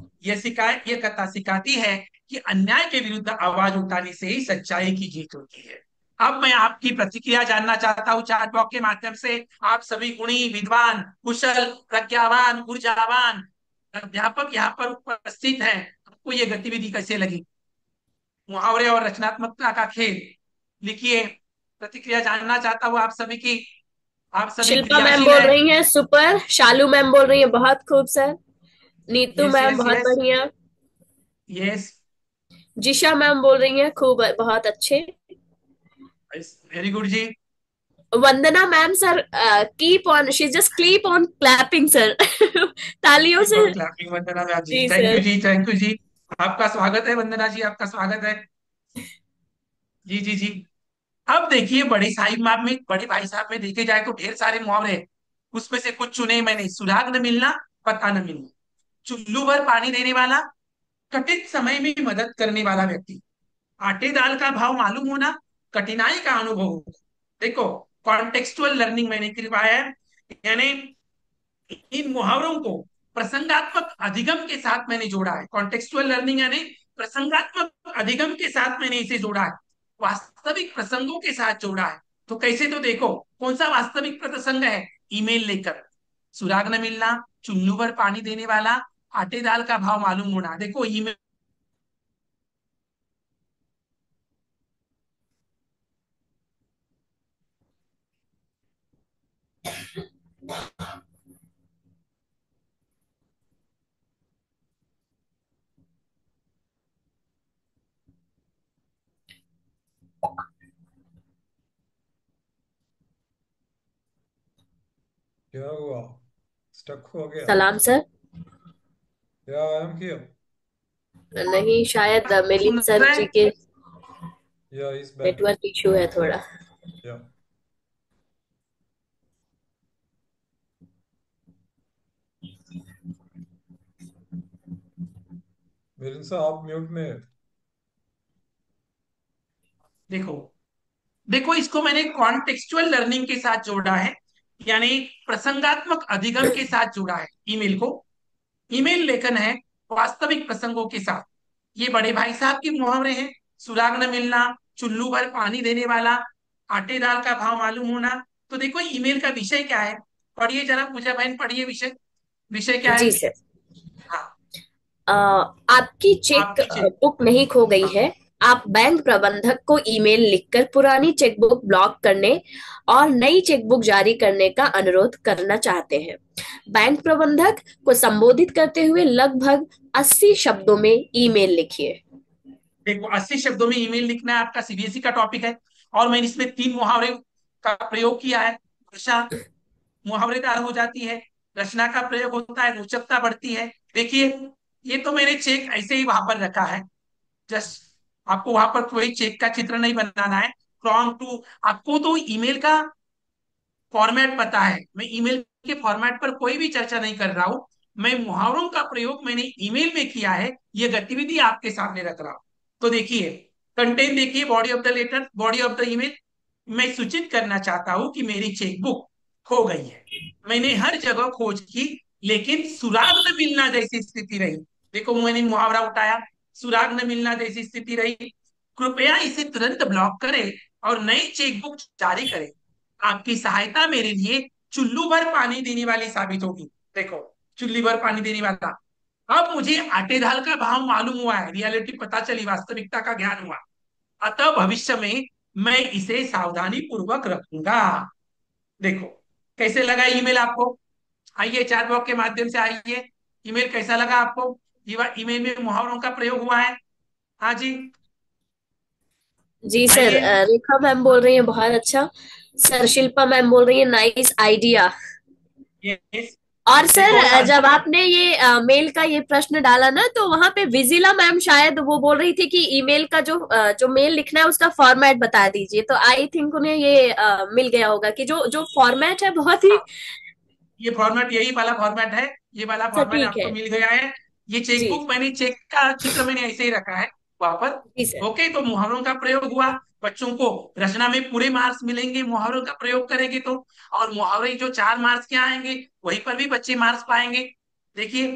ये कथा सिखाती है कि अन्याय के विरुद्ध आवाज उठाने से ही सच्चाई की जीत होती है। अब मैं आपकी प्रतिक्रिया जानना चाहता हूँ चैट बॉक्स के माध्यम से। आप सभी गुणी, विद्वान, कुशल, प्रज्ञावान, ऊर्जावान अध्यापक यहाँ पर उपस्थित हैं। आपको ये गतिविधि कैसे लगी? मुहावरे और रचनात्मकता का खेल। लिखिए, प्रतिक्रिया जानना चाहता हूँ आप सभी की। आप सभी शिल्पा मैम क्रियाशील बोल हैं। रही हैं सुपर, शालू मैम बोल रही है बहुत खूब sir, Neetu yes ma'am yes बहुत यस बढ़िया, यस, जिशा मैम बोल रही हैं खूब बहुत अच्छे, वेरी गुड जी। Vandana ma'am sir keep on, she just keep on clapping sir. तालियों कीप से। On clapping Vandana ma'am ji, जी थैंक यू सर। जी, थैंक यू जी। आपका स्वागत है वंदना जी, आपका स्वागत है। जी जी जी। अब देखिए, बड़े भाई साहब में देखे जाए तो ढेर सारे मुहावरे हैं। उसमें से कुछ चुने मैंने। सुराग न मिलना, पता न मिलना, चुल्लू भर पानी देने वाला, कठिन समय में मदद करने वाला व्यक्ति, आटे दाल का भाव मालूम होना, कठिनाई का अनुभव होना। देखो, कॉन्टेक्सुअल लर्निंग मैंने करवाया है, यानी इन मुहावरों को प्रसंगात्मक अधिगम के साथ मैंने जोड़ा है। कॉन्टेक्सुअल लर्निंग यानी प्रसंगात्मक अधिगम के साथ मैंने इसे जोड़ा है, वास्तविक प्रसंगों के साथ जोड़ा है। तो कैसे? तो देखो, कौन सा वास्तविक प्रसंग है? ईमेल लेकर, सुराग न मिलना, चुल्लू भर पानी देने वाला, आटे दाल का भाव मालूम होना। देखो, ईमेल क्या हुआ? स्टक हो गया? सलाम सर। या आई एम हियर। नहीं, शायद सुन मिलिंद सर रहे जी हैं? के या इज बैक। नेटवर्क इशू है थोड़ा। या मिलिंद साहब आप म्यूट में है। देखो, देखो, इसको मैंने कॉन्टेक्सचुअल लर्निंग के साथ जोड़ा है, यानी प्रसंगात्मक अधिगम के साथ जोड़ा है ईमेल को। ईमेल लेखन है वास्तविक प्रसंगों के साथ। ये बड़े भाई साहब के मुहावरे हैं। सुराग न मिलना, चुल्लू भर पानी देने वाला, आटे दाल का भाव मालूम होना। तो देखो, ईमेल का विषय क्या है? पढ़िए जरा पूजा बहन, पढ़िए विषय। विषय क्या जी है? सर। हाँ, आपकी चेक आपकी चेक। बुक नहीं खो गई हाँ, है। आप बैंक प्रबंधक को ईमेल लिखकर पुरानी चेकबुक ब्लॉक करने और नई चेकबुक जारी करने का अनुरोध करना चाहते हैं। बैंक प्रबंधक को संबोधित करते हुए लगभग 80 शब्दों में ईमेल लिखिए। देखो, 80 शब्दों में ईमेल लिखना है, आपका सीबीएसई का टॉपिक है। और मैंने इसमें 3 मुहावरे का प्रयोग किया है। भाषा मुहावरेदार हो जाती है, रचना का प्रयोग होता है, रोचकता बढ़ती है। देखिए, ये तो मैंने चेक ऐसे ही वहां पर रखा है। जस्ट आपको वहां पर कोई चेक का चित्र नहीं बनाना है। फ्रॉम टू, आपको तो ईमेल का फॉर्मेट पता है। मैं ईमेल के फॉर्मेट पर कोई भी चर्चा नहीं कर रहा हूं। मैं मुहावरों का प्रयोग मैंने ईमेल में किया है, ये गतिविधि आपके सामने रख रहा हूं। तो देखिए, कंटेंट देखिए, body of the letter, body of the email. मैं सूचित करना चाहता हूं कि मेरी चेकबुक खो गई है। मैंने हर जगह खोज की, लेकिन सुराग न मिलना जैसी स्थिति रही। देखो, मैंने मुहावरा उठाया, सुराग न मिलना जैसी स्थिति रही। कृपया इसे तुरंत ब्लॉक करें और नई चेकबुक जारी करें। आपकी सहायता मेरे लिए चुल्लू भर पानी देने वाली साबित होगी। देखो, चुल्ली भर पानी देने वाला। अब मुझे आटे दाल का भाव मालूम हुआ है, रियलिटी पता चली, वास्तविकता का ज्ञान हुआ। अतः भविष्य में मैं इसे सावधानी पूर्वक रखूंगा। देखो, कैसे लगा ईमेल आपको? आइए चैट बॉक्स के माध्यम से आइए, ईमेल कैसा लगा आपको? ईमेल में मुहावरों का प्रयोग हुआ है। हाँ जी, जी सर, आइए। रेखा मैम बोल रही है बहुत अच्छा। सर शिल्पा मैम बोल रही है नाइस आइडिया। ये और सर, देखो जब आपने ये मेल का ये प्रश्न डाला ना, तो वहां पे विजिला मैम शायद वो बोल रही थी कि ईमेल का जो मेल लिखना है उसका फॉर्मेट बता दीजिए। तो आई थिंक उन्हें ये मिल गया होगा कि जो जो फॉर्मेट है बहुत ही ये फॉर्मेट, यही वाला फॉर्मेट है, ये वाला फॉर्मेट सटीक आपको है। मिल गया है। ये जी चेकबुक, मैंने चेक का चित्र मैंने ऐसे ही रखा है वहां पर। जी सर। ओके, तो मुहावरों का प्रयोग हुआ। बच्चों को रचना में पूरे मार्क्स मिलेंगे मुहावरों का प्रयोग करेंगे तो। और मुहावरे जो 4 मार्क्स के आएंगे, वहीं पर भी बच्चे मार्क्स पाएंगे। देखिए,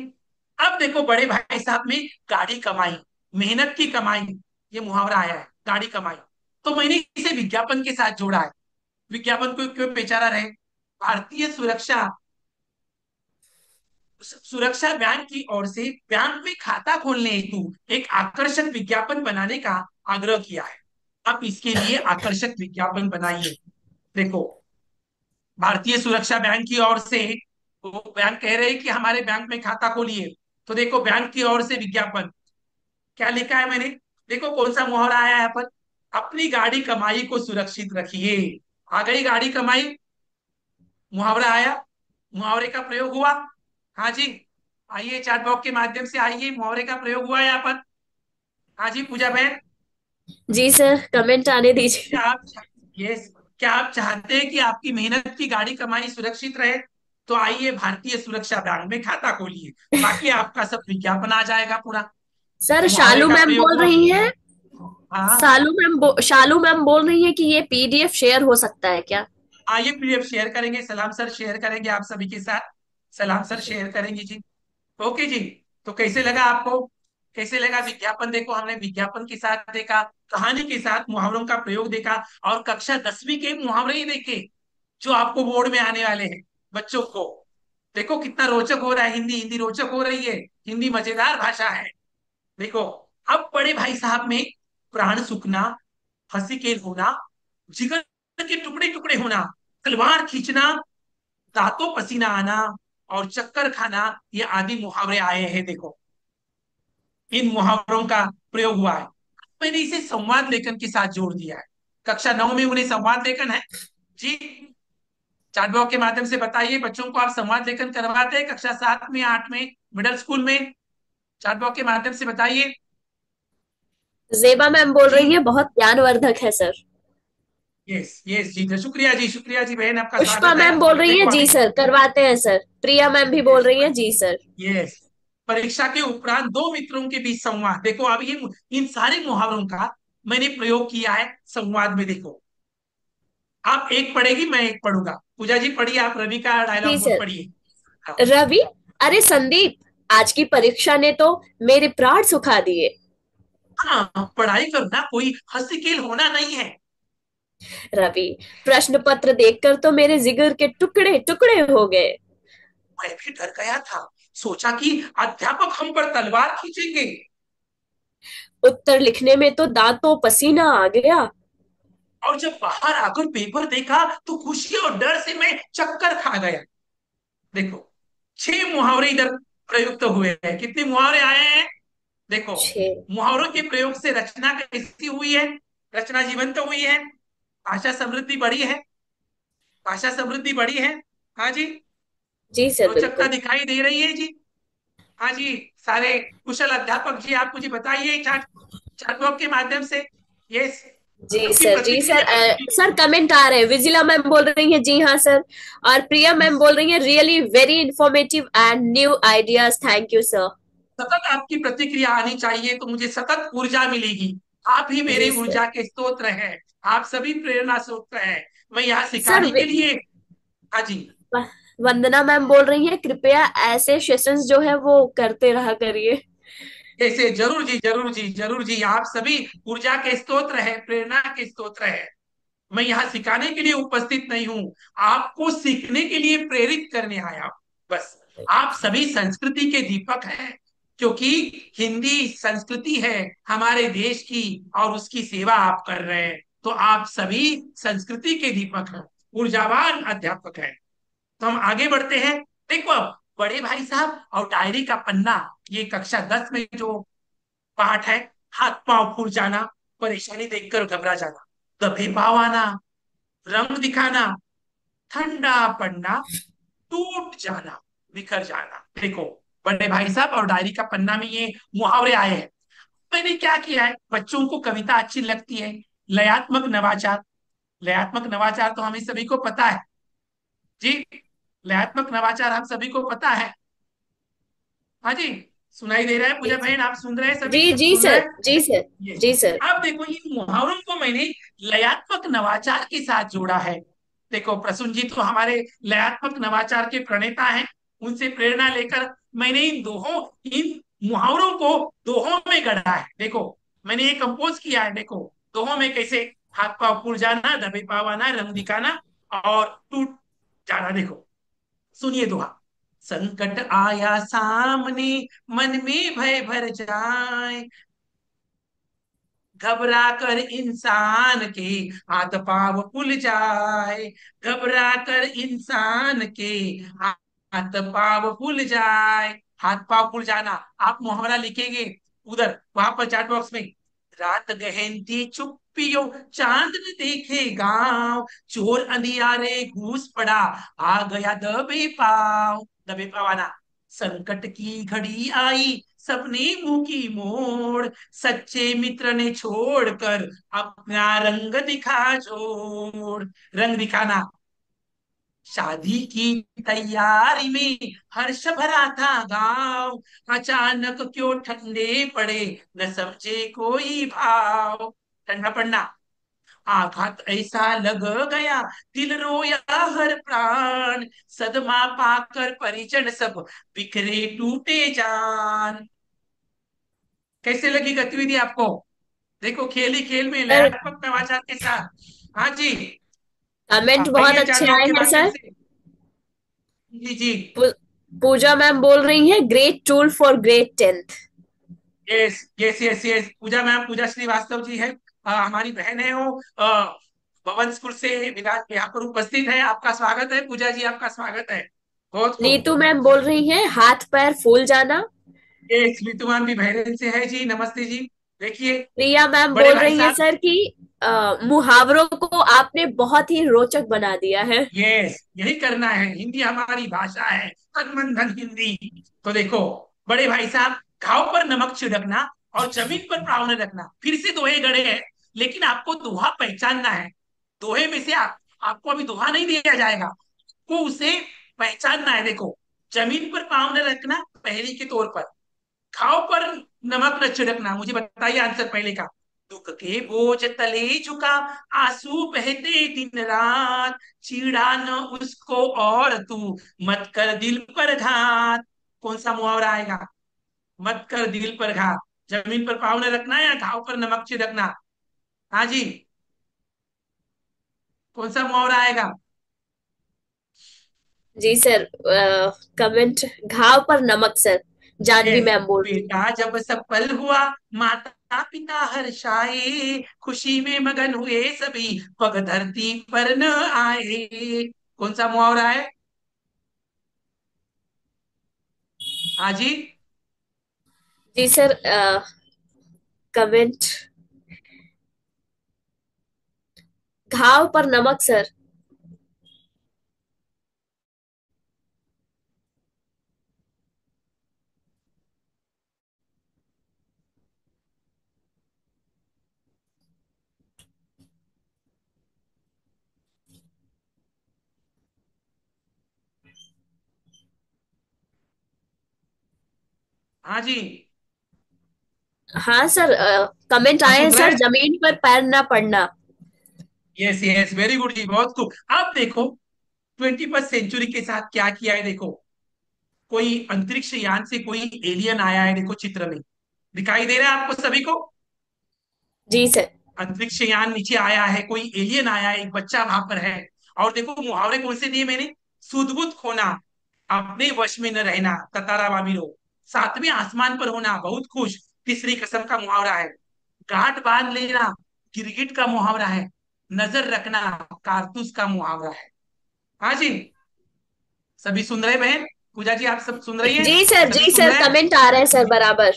अब देखो, बड़े भाई साहब में गाड़ी कमाई, मेहनत की कमाई, ये मुहावरा आया है, गाड़ी कमाई। तो मैंने इसे विज्ञापन के साथ जोड़ा है। विज्ञापन को क्यों बेचारा रहे? भारतीय सुरक्षा बैंक की ओर से बैंक में खाता खोलने हेतु एक आकर्षक विज्ञापन बनाने का आग्रह किया है। आप इसके लिए आकर्षक विज्ञापन बनाइए। देखो, भारतीय सुरक्षा बैंक की ओर से, वो बैंक कह रहे हैं कि हमारे बैंक में खाता खोलिए। तो देखो, बैंक की ओर से विज्ञापन, क्या लिखा है मैंने? देखो कौन सा मुहावरा आया है यहाँ पर। अपनी गाड़ी कमाई को सुरक्षित रखिए। आ गई गाड़ी कमाई, मुहावरा आया, मुहावरे का प्रयोग हुआ। हाँ जी, आइए चैट बॉक्स के माध्यम से आइए, मुहावरे का प्रयोग हुआ है यहाँ पर। हाँ जी पूजा बहन, जी सर, कमेंट आने दीजिए। क्या आप यस, क्या आप चाहते हैं कि आपकी मेहनत की गाड़ी कमाई सुरक्षित रहे? तो आइए भारतीय सुरक्षा बैंक में खाता खोलिए, बाकी आपका सब विज्ञापन आ जाएगा पूरा। सर, मुहावरे शालू का मैम प्रयोग बोल हुआ। रही हैं, हाँ, शालू मैम बोल रही है कि ये पीडीएफ शेयर हो सकता है क्या? आइए पीडीएफ शेयर करेंगे, सलाम सर शेयर करेंगे आप सभी के साथ। सलाम सर शेयर करेंगे जी। ओके जी। तो कैसे लगा आपको? कैसे लगा विज्ञापन? देखो, हमने विज्ञापन के साथ देखा, कहानी के साथ मुहावरों का प्रयोग देखा, और कक्षा 10वीं के मुहावरे ही देखे जो आपको बोर्ड में आने वाले हैं बच्चों को। देखो कितना रोचक हो रहा है, हिंदी हिंदी रोचक हो रही है, हिंदी मजेदार भाषा है। देखो, अब बड़े भाई साहब में प्राण सूखना, हंसी खेल होना, जिगर के टुकड़े टुकड़े होना, तलवार खींचना, दांतों पसीना आना और चक्कर खाना, ये आदि मुहावरे आए हैं। देखो, इन मुहावरों का प्रयोग हुआ है। मैंने इसे संवाद लेखन के साथ जोड़ दिया है। कक्षा 9 में उन्हें संवाद लेखन है जी। चैट बॉक्स के माध्यम से बताइए, बच्चों को आप संवाद लेखन करवाते हैं कक्षा 7 में, 8 में, मिडिल स्कूल में? चैट बॉक्स के माध्यम से बताइए जेबा मैम बोल जी। रही है बहुत ज्ञानवर्धक है सर। यस यस जी, शुक्रिया जी, शुक्रिया जी बहन, आपका पुष्पा स्वागत है। मैम बोल रही है देखो जी अभी, सर, करवाते हैं सर। प्रिया मैम भी बोल यस रही है जी सर। यस, परीक्षा के उपरांत दो मित्रों के बीच संवाद। देखो, अब ये इन सारे मुहावरों का मैंने प्रयोग किया है संवाद में। देखो, आप एक पढ़ेगी, मैं एक पढ़ूंगा। पूजा जी पढ़िए, आप रवि का जी डायलॉग सर। पढ़िए। हाँ। रवि, अरे संदीप, आज की परीक्षा ने तो मेरे प्राण सुखा दिए। हाँ, पढ़ाई करना कोई हंसी खेल होना नहीं है। रवि, प्रश्न पत्र देखकर तो मेरे जिगर के टुकड़े टुकड़े हो गए। मैं भी डर गया था, सोचा कि अध्यापक हम पर तलवार खींचेंगे। उत्तर लिखने में तो दांतों पसीना आ गया। और जब बाहर आकर पेपर देखा तो खुशी और डर से मैं चक्कर खा गया। देखो, 6 मुहावरे इधर प्रयुक्त हुए हैं। कितने मुहावरे आए हैं? देखो, छे। मुहावरों के प्रयोग से रचना कैसी हुई है? रचना जीवंत हुई है, भाषा समृद्धि बढ़ी है, भाषा समृद्धि बढ़ी है। हाँ जी, जी सर, रोचकता बिल्कुल। दिखाई दे रही है जी। हाँ जी, सारे कुशल अध्यापक जी आप मुझे बताइए चैट चैट बॉक्स के माध्यम से। यस, जी आपकी सर, जी सर। प्रतिक्रिया सुननी सर, होगी। कमेंट आ रहे हैं। विजिला मैम बोल रही हैं जी हाँ सर। और प्रिया मैम बोल रही हैं really very informative and new ideas, thank you sir. सतत आपकी प्रतिक्रिया आनी चाहिए तो मुझे सतत ऊर्जा मिलेगी। आप ही मेरे जी सर। ऊर्जा के स्रोत हैं। आप सभी प्रेरणा स्रोत हैं। मैं यहाँ सर सिखाने के लिए। हाँ जी। वंदना मैम बोल रही हैं कृपया ऐसे सेशंस जो है वो करते रहा करिए। ऐसे जरूर जी, जरूर जी, जरूर जी। आप सभी ऊर्जा के स्रोत हैं, प्रेरणा के स्रोत हैं। मैं यहाँ सिखाने के लिए उपस्थित नहीं हूँ, आपको सीखने के लिए प्रेरित करने आया हूं। बस। आप सभी संस्कृति के दीपक हैं, क्योंकि हिंदी संस्कृति है हमारे देश की, और उसकी सेवा आप कर रहे हैं। तो आप सभी संस्कृति के दीपक हैं, ऊर्जावान अध्यापक हैं। तो हम आगे बढ़ते हैं। देखो अब बड़े भाई साहब और डायरी का पन्ना, ये कक्षा 10 में जो पाठ है। हाथ पांव फूल जाना, परेशानी देखकर घबरा जाना, दबे पाव आना, रंग दिखाना, ठंडा पड़ना, टूट जाना, बिखर जाना। देखो बड़े भाई साहब और डायरी का पन्ना में ये मुहावरे आए हैं। मैंने क्या किया है, बच्चों को कविता अच्छी लगती है, लयात्मक नवाचार। लयात्मक नवाचार तो हमें सभी को पता है जी। लयात्मक नवाचार हम सभी को पता है। हाँ जी। सुनाई दे रहा है पूजा बहन? आप सुन रहे हैं? सभी जी जी सुन रहे सर, हैं? जी सर, ये जी सर। अब देखो, ये मुहावरों को मैंने लयात्मक नवाचार के साथ जोड़ा है। देखो प्रसून जी तो हमारे लयात्मक नवाचार के प्रणेता हैं। उनसे प्रेरणा लेकर मैंने इन मुहावरों को दोहों में गढ़ा है। देखो मैंने ये कंपोज किया है। देखो दोहों में कैसे, हाथ पांव फूल जाना, दबे पाव आना, रंग दिखाना और टूट जाना। देखो सुनिए दोहा। संकट आया सामने, मन में भय भर जाए, घबरा कर इंसान के हाथ पांव फूल जाए। घबरा कर इंसान के हाथ पांव फूल जाए। हाथ पांव फूल जाना आप मुहावरा लिखेंगे उधर वहां पर चैट बॉक्स में। रात गहन थी चुप्पियों, चांद न देखे गांव, चोर अंधियारे घुस पड़ा, आ गया दबे पाव। दबे पाव आना। संकट की घड़ी आई, सबने मुंह की मोड़, सच्चे मित्र ने छोड़कर अपना रंग दिखा छोड़। रंग दिखाना। शादी की तैयारी में हर्ष भरा था गांव, अचानक क्यों ठंडे पड़े, न समझे कोई भाव। ठंडा पड़ना। आघात ऐसा लग गया, दिल रोया हर प्राण, सदमा पाकर परिजन सब बिखरे टूटे जान। कैसे लगी गतिविधि आपको? देखो खेल ही खेल में सर, लयात्मक नवाचार के साथ। हाँ जी। कमेंट बहुत आइए अच्छे चैट बॉक्स आए के हैं माध्यम सर। से। जी जी। पू- पूजा मैम बोल रही हैं great tool for great tenth. Yes yes yes yes. Pooja ma'am, Pooja Srivastava ji है। हमारी बहन है वो। भवन स्कूल से विराज यहाँ पर उपस्थित है। आपका स्वागत है पूजा जी, आपका स्वागत है। बहुत खूब। नीतू मैम बोल रही हैं हाथ पैर फूल जाना। ये स्मितु मैम भी बहरन से है जी, नमस्ते जी। देखिए प्रिया मैम बड़े बोल भाई रही हैं साहब। सर कि मुहावरों को आपने बहुत ही रोचक बना दिया है। यस यही करना है, हिंदी हमारी भाषा है, तन मन धन हिंदी। तो देखो बड़े भाई साहब, घाव पर नमक छिड़कना और जमीन पर पाँव न रखना, फिर से दोहे गढ़े हैं। लेकिन आपको दोहा पहचानना है। दोहे में से आपको अभी दोहा नहीं दिया जाएगा, आपको उसे पहचानना है। देखो जमीन पर पाँव न रखना पहेली के तौर पर, घाव पर नमक न छिड़कना। मुझे बताइए आंसर पहले का। दुख के बोझ तले झुका, आंसू बहते दिन रात, चिढ़ा न उसको और तू, मत कर दिल पर घात। कौन सा मुहावरा आएगा? मत कर दिल पर घात। जमीन पर पाँव न रखना या घाव पर नमक छिड़कना? हाँ जी। कौन सा मुहावरा आएगा? जी सर। कमेंट घाव पर नमक सर। जानवी यस। मैम बोल रही हैं। बेटा जब सफल हुआ, माता पिता हर्षाए, खुशी में मगन हुए सभी, पग धरती पर न आए। कौन सा मुहावरा है? हाँ जी। जी सर। कमेंट घाव पर नमक सर। हाँ जी। हाँ सर, कमेंट आप आए हैं सुन रहे सर, हैं? जमीन पर पैर ना पड़ना। यस यस, वेरी गुड जी, बहुत खूब। अब देखो 21वीं सेंचुरी के साथ क्या किया है, देखो कोई अंतरिक्ष यान से कोई एलियन आया है, देखो चित्र में दिखाई दे रहा है आपको सभी को। जी सर। अंतरिक्ष यान नीचे आया है, कोई एलियन आया है, एक बच्चा वहां पर है। और देखो मुहावरे कौन से दिए मैंने, सुध बुध खोना, अपने वश में न रहना, ततारा बाबिरो, सातवें आसमान पर होना, बहुत खुश, तीसरी कसम का मुहावरा है, गांठ बांध लेना, गिरगिट का मुहावरा है, नजर रखना, कारतूस का मुहावरा है। हाँ जी, सभी सुन रहे बहन? पूजा जी आप सब सुन रही हैं? सभी जी सुन सर, रहे हैं? कमेंट आ रहे हैं सर बराबर।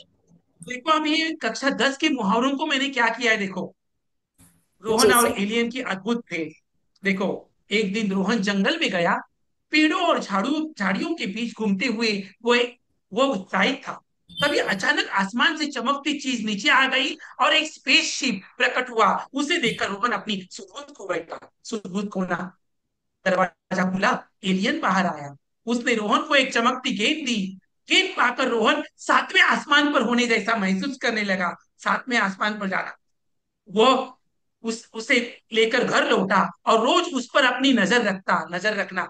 देखो अब ये कक्षा 10 के मुहावरों को मैंने क्या किया है, देखो रोहन जी और सर। एलियन की अद्भुत भेंट। देखो, एक दिन रोहन जंगल में गया, पेड़ों और झाड़ियों के बीच घूमते हुए वो उत्साहित था। तभी अचानक आसमान से चमकती चीज नीचे आ गई और एक स्पेसशिप प्रकट हुआ। उसे देखकर रोहन अपनी सुध खो बैठा। सुध खोना, दरवाजा खुला, एलियन बाहर आया। उसने रोहन को एक चमकती गेंद दी। गेंद पाकर रोहन सातवें आसमान पर होने जैसा महसूस करने लगा। सातवें आसमान पर जाना, वो उसे लेकर घर लौटा और रोज उस पर अपनी नजर रखना।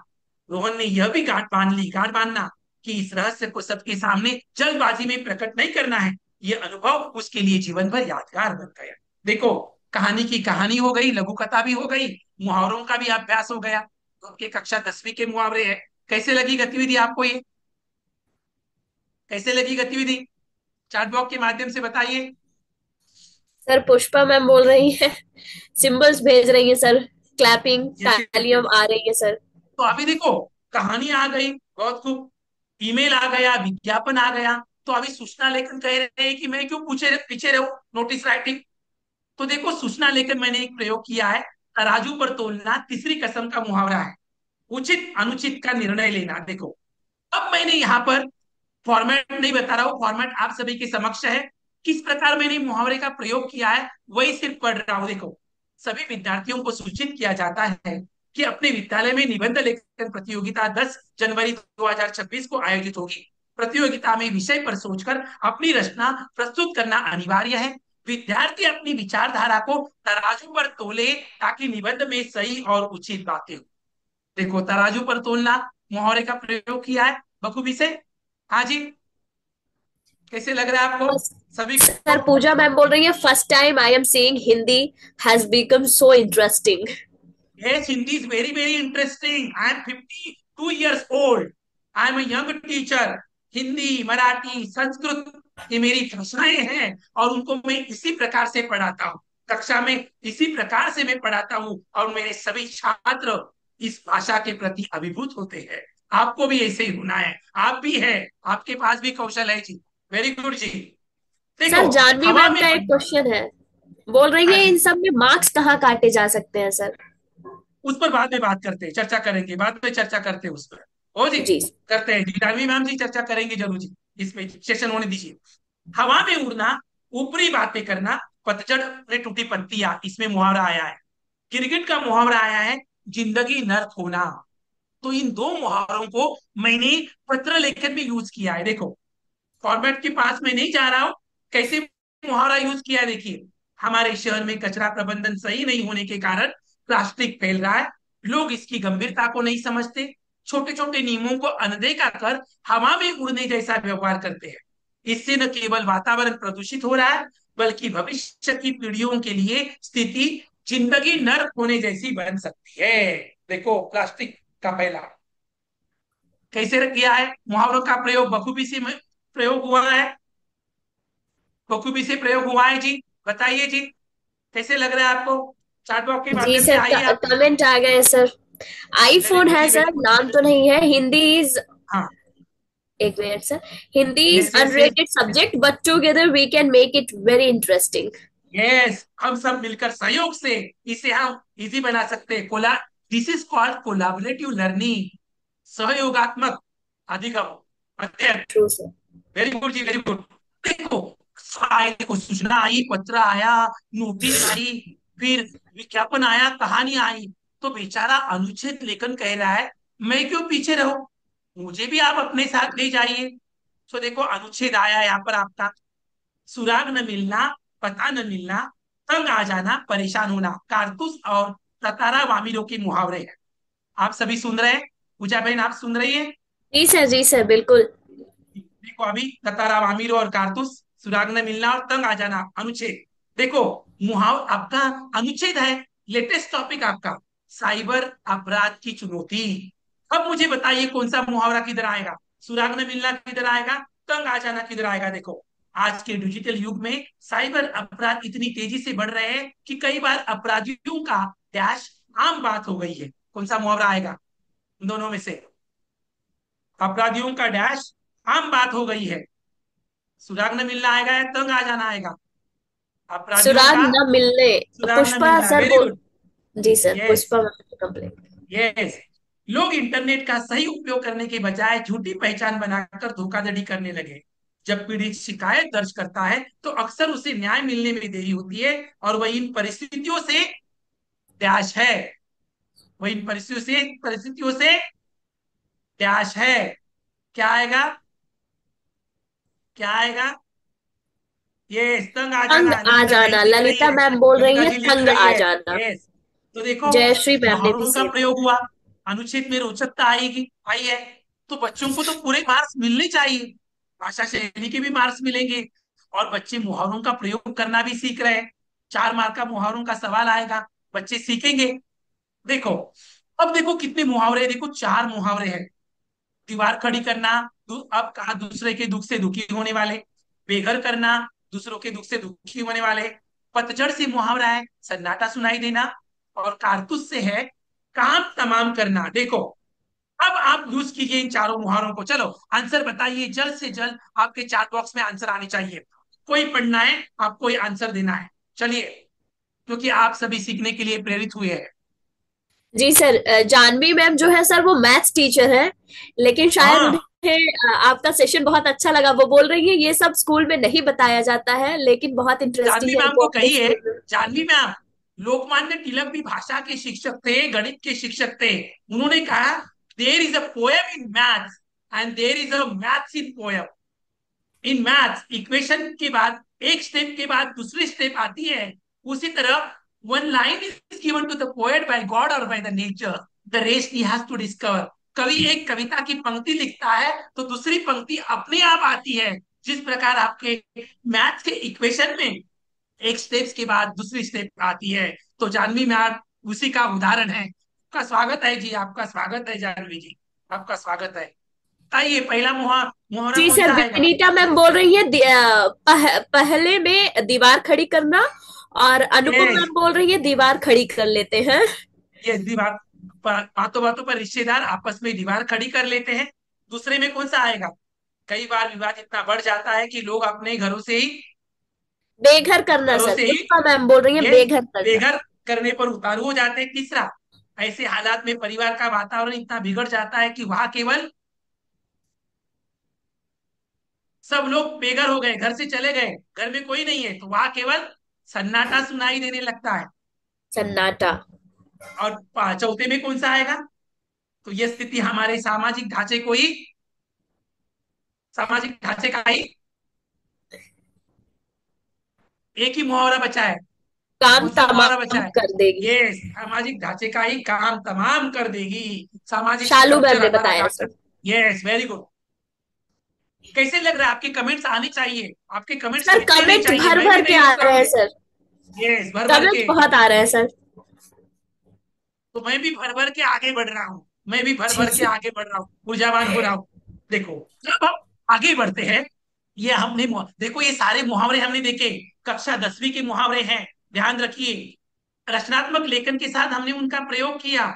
रोहन ने यह भी गांठ बांधना कि इस रहस्य को सबके सामने जल्दबाजी में प्रकट नहीं करना है। यह अनुभव उसके लिए जीवन भर यादगार बन गया। देखो, कहानी की कहानी हो गई, लघु कथा भी हो गई, मुहावरों का भी अभ्यास हो गया। तो आपके कक्षा 10वीं के मुहावरे हैं। कैसे लगी गतिविधि आपको ये? कैसे लगी गतिविधि? चैट बॉक्स के माध्यम से बताइए। सर पुष्पा मैम बोल रही है, सिंबल्स भेज रही है सर, क्लैपिंग यस तालियां यस। आ रही है सर। तो अभी देखो, कहानी आ गई, बहुत खूब, ईमेल आ गया, विज्ञापन आ गया। तो अभी सूचना लेखन कह रहे हैं कि मैं क्यों पूछे पीछे रहूं, नोटिस राइटिंग। तो देखो, सूचना लेखन मैंने एक प्रयोग किया है, तराजू पर तोलना, तीसरी कसम का मुहावरा है, उचित अनुचित का निर्णय लेना। देखो, अब मैंने यहाँ पर फॉर्मेट नहीं बता रहा हूँ, फॉर्मेट आप सभी के समक्ष है। किस प्रकार मैंने मुहावरे का प्रयोग किया है वही सिर्फ पढ़ रहा हूँ। देखो, सभी विद्यार्थियों को सूचित किया जाता है कि अपने विद्यालय में निबंध लेखन प्रतियोगिता 10 जनवरी 2026 को आयोजित होगी। प्रतियोगिता में विषय पर सोचकर अपनी रचना प्रस्तुत करना अनिवार्य है। विद्यार्थी अपनी विचारधारा को तराजू पर तोले ताकि निबंध में सही और उचित बातें हो। देखो, तराजू पर तोलना मुहावरे का प्रयोग किया है बखूबी से। हाँ जी, कैसे लग रहा है आपको सभी को? सर पूजा मैम बोल रही है, first time I am seeing Hindi has become so interesting. Yes, Hindi is very, very interesting. I am 52 years old. I am a young teacher. Hindi, Marathi, Sanskrit, ये मेरी भाषाएं हैं और उनको मैं इसी प्रकार से पढ़ाता हूँ। कक्षा में इसी प्रकार से मैं पढ़ाता हूँ और मेरे सभी छात्र इस भाषा के प्रति अभिभूत होते हैं। आपको भी ऐसे ही होना है। आप भी है, आपके पास भी कौशल है जी। वेरी गुड जी। देखो, सर जानवी हवा मैम में का एक क्वेश्चन है, बोल रही हाँ है जी, इन सब में मार्क्स कहाँ काटे जा सकते हैं सर? उस पर बाद में बात करते हैं, चर्चा करेंगे, बाद में चर्चा करते हैं उस पर। हो जी, जी। करते हैं जी, जानवी मैम जी चर्चा करेंगे जरूर जी। इसमें सेशन होने दीजिए। हवा में उड़ना, ऊपरी बातें करना, पतझड़ में टूटी पत्तियां, इसमें मुहावरा आया है। क्रिकेट का मुहावरा आया है, जिंदगी नर्क होना। तो इन दो मुहावरों को मैंने पत्र लेखन में यूज किया है। देखो, फॉर्मेट के पास मैं नहीं जा रहा हूं, कैसे मुहावरा यूज किया है देखिए। हमारे शहर में कचरा प्रबंधन सही नहीं होने के कारण प्लास्टिक फैल रहा है। लोग इसकी गंभीरता को नहीं समझते, छोटे छोटे नियमों को अनदेखा कर हवा में उड़ने जैसा व्यवहार करते हैं। इससे न केवल वातावरण प्रदूषित हो रहा है, बल्कि भविष्य की पीढ़ियों के लिए स्थिति जिंदगी नर्क होने जैसी बन सकती है। देखो, प्लास्टिक का पहला कैसे किया है, मुहावरों का प्रयोग बखूबी से प्रयोग हुआ है, बखूबी से प्रयोग हुआ है जी। बताइए जी, कैसे लग रहा है आपको? चैट बॉक्स के जी माध्यम से सर, आइए आप। कमेंट आ गए सर। वेरी आईफोन गुड है जी, सर, वेरी गुड। नाम तो नहीं है। हिंदी इज, हाँ, एक minute sir, Hindi is yes yes unrated subject but together we can make it very interesting. Yes, हम सब मिलकर सहयोग से इसे हम इजी बना सकते हैं। This is called collaborative learning, सहयोगात्मक अधिगम अध्ययन। True sir. वेरी गुड जी, वेरी गुड। देखो, देखो, सूचना आई, पत्र आया, नोटिस आई, फिर विज्ञापन आया, कहानी आई। तो बेचारा अनुच्छेद लेखन कह रहा है, मैं क्यों पीछे रहूं, मुझे भी आप अपने साथ ले जाइए। तो देखो अनुच्छेद आया यहाँ पर आपका, सुराग न मिलना, पता न मिलना, तंग आ जाना, परेशान होना, कारतूस और ततारा वामिलों के मुहावरे हैं। आप सभी सुन रहे हैं? पूजा बहन आप सुन रही है? जी सर बिल्कुल। देखो अभी कतारा वामिलो और कारतूस, सुराग न मिलना और तंग आ जाना, अनुच्छेद। देखो आपका अनुच्छेद है, लेटेस्ट टॉपिक आपका, साइबर अपराध की चुनौती। अब मुझे बताइए कौन सा मुहावरा किधर आएगा? सुराग न मिलना किधर आएगा? तंग आ जाना किधर आएगा? देखो आज के डिजिटल युग में साइबर अपराध इतनी तेजी से बढ़ रहे हैं कि कई बार अपराधियों का डैश आम बात हो गई है। कौन सा मुहावरा आएगा इन दोनों में से? अपराधियों का डैश आम बात हो गई है। सुराग न मिलना आएगा या तंग आ जाना आएगा? अपराधियों सुराग का न मिलने। सुराग न पुष्पा मिलना, सर वेरी बोल। गुड। जी sir, yes, Pushpa complaint. Yes. लोग इंटरनेट का सही उपयोग करने के बजाय झूठी पहचान बनाकर धोखाधड़ी करने लगे। जब पीड़ित शिकायत दर्ज करता है तो अक्सर उसे न्याय मिलने में देरी होती है, और वही इन परिस्थितियों से डैश है। वही इन परिस्थितियों से डैश है। क्या आएगा? क्या आएगा? ये तंग आ तंग जाना। आ ललिता बहन जाना, लिख रही ललिता है, मैम बोल रही ललिता है जी लिख तंग रही आ है। जाना। यस। तो देखो जयश्री मैम ने भी मुहावरों का सेम। प्रयोग हुआ, अनुच्छेद में रोचकता आएगी, आई है। तो बच्चों को तो पूरे मार्क्स मिलने चाहिए, भाषा शैली के भी मार्क्स मिलेंगे, और बच्चे मुहावरों का प्रयोग करना भी सीख रहे हैं। 4 मार्क का मुहावरों का सवाल आएगा, बच्चे सीखेंगे। देखो अब देखो कितने मुहावरे, देखो 4 मुहावरे हैं। दीवार खड़ी करना, अब कहा दूसरे के दुख से दुखी होने वाले। बेघर करना, दूसरों के दुख से दुखी होने वाले। पतझड़ से मुहावरा है, सन्नाटा सुनाई देना। और कारतूस से है, काम तमाम करना। देखो अब आप यूज कीजिए इन 4 मुहावरों को। चलो आंसर बताइए जल्द से जल्द, आपके चार बॉक्स में आंसर आने चाहिए। कोई पढ़ना है, आपको ये आंसर देना है। चलिए, क्योंकि आप सभी सीखने के लिए प्रेरित हुए हैं। जी सर, जानवी मैम जो है सर वो मैथ्स टीचर है, लेकिन शायद हाँ, उन्हें आपका सेशन बहुत अच्छा लगा। वो बोल रही है ये सब स्कूल में नहीं बताया जाता है, लेकिन बहुत जानवी इंटरेस्टिंग है, मैम वो को अपने कहिए, स्कूल में। जानवी मैम लोकमान्य तिलक भी भाषा के शिक्षक थे, गणित के शिक्षक थे। उन्होंने कहा there is a poem in maths and there is a maths in poem. In maths equation के बाद एक स्टेप के बाद दूसरी स्टेप आती है। उसी तरह one line is given to the poet by god और by the nature, the rest he has to discover. कवि एक कविता की पंक्ति लिखता है तो दूसरी पंक्ति अपने आप आती है। जिस प्रकार आपके मैथ्स के इक्वेशन में एक स्टेप्स के बाद दूसरी स्टेप आती है, तो जानवी मैम उसी का उदाहरण है। आपका स्वागत है जी, आपका स्वागत है जानवी जी, आपका स्वागत है। आइए पहला मुहावरा जी कौन सर, सा आएगा? विनीता मैम बोल रही है पहले में दीवार खड़ी करना, और अनुपम यस, मैम बोल रही है दीवार खड़ी कर लेते हैं। ये दीवार, बातों बातों पर रिश्तेदार आपस में दीवार खड़ी कर लेते हैं। दूसरे में कौन सा आएगा? कई बार विवाद इतना बढ़ जाता है कि लोग अपने बेघर करना घरों सर, से ही पुष्पा मैम बोल रही है ये बेघर करना। बेघर करने पर उतारू हो जाते हैं। तीसरा, ऐसे हालात में परिवार का वातावरण इतना बिगड़ जाता है कि वहां केवल सब लोग बेघर हो गए, घर से चले गए, घर में कोई नहीं है, तो वहां केवल सन्नाटा सुनाई देने लगता है। सन्नाटा। और चौथे में कौन सा आएगा? तो यह स्थिति हमारे सामाजिक ढांचे का ही एक ही मुहावरा बचा है। काम कौन सा मुहावरा बचा तमाम है? कर देगी। ये सामाजिक ढांचे का ही काम तमाम कर देगी। सामाजिक शालू मैम स्ट्रक्चर ने हमारा बताया काम कर। सर। Yes, very good. कैसे लग रहा है? आपके कमेंट्स आने चाहिए, आपके कमेंट्स सर मिटने नहीं कमेंट चाहिए। भर मैं भी भर के नहीं आ रुक रहा रहे हूँ। हैं सर। यस, भर भर कमेंट के। बहुत आ रहे हैं सर। तो मैं भी भर भर के आगे बढ़ रहा हूँ, मैं भी भर जी भर के जी। आगे बढ़ रहा हूँ, ऊर्जावान हो रहा हूँ। देखो जब हम आगे बढ़ते हैं, ये हमने देखो ये सारे मुहावरे हमने देखे, कक्षा 10वीं के मुहावरे हैं। ध्यान रखिए, रचनात्मक लेखन के साथ हमने उनका प्रयोग किया,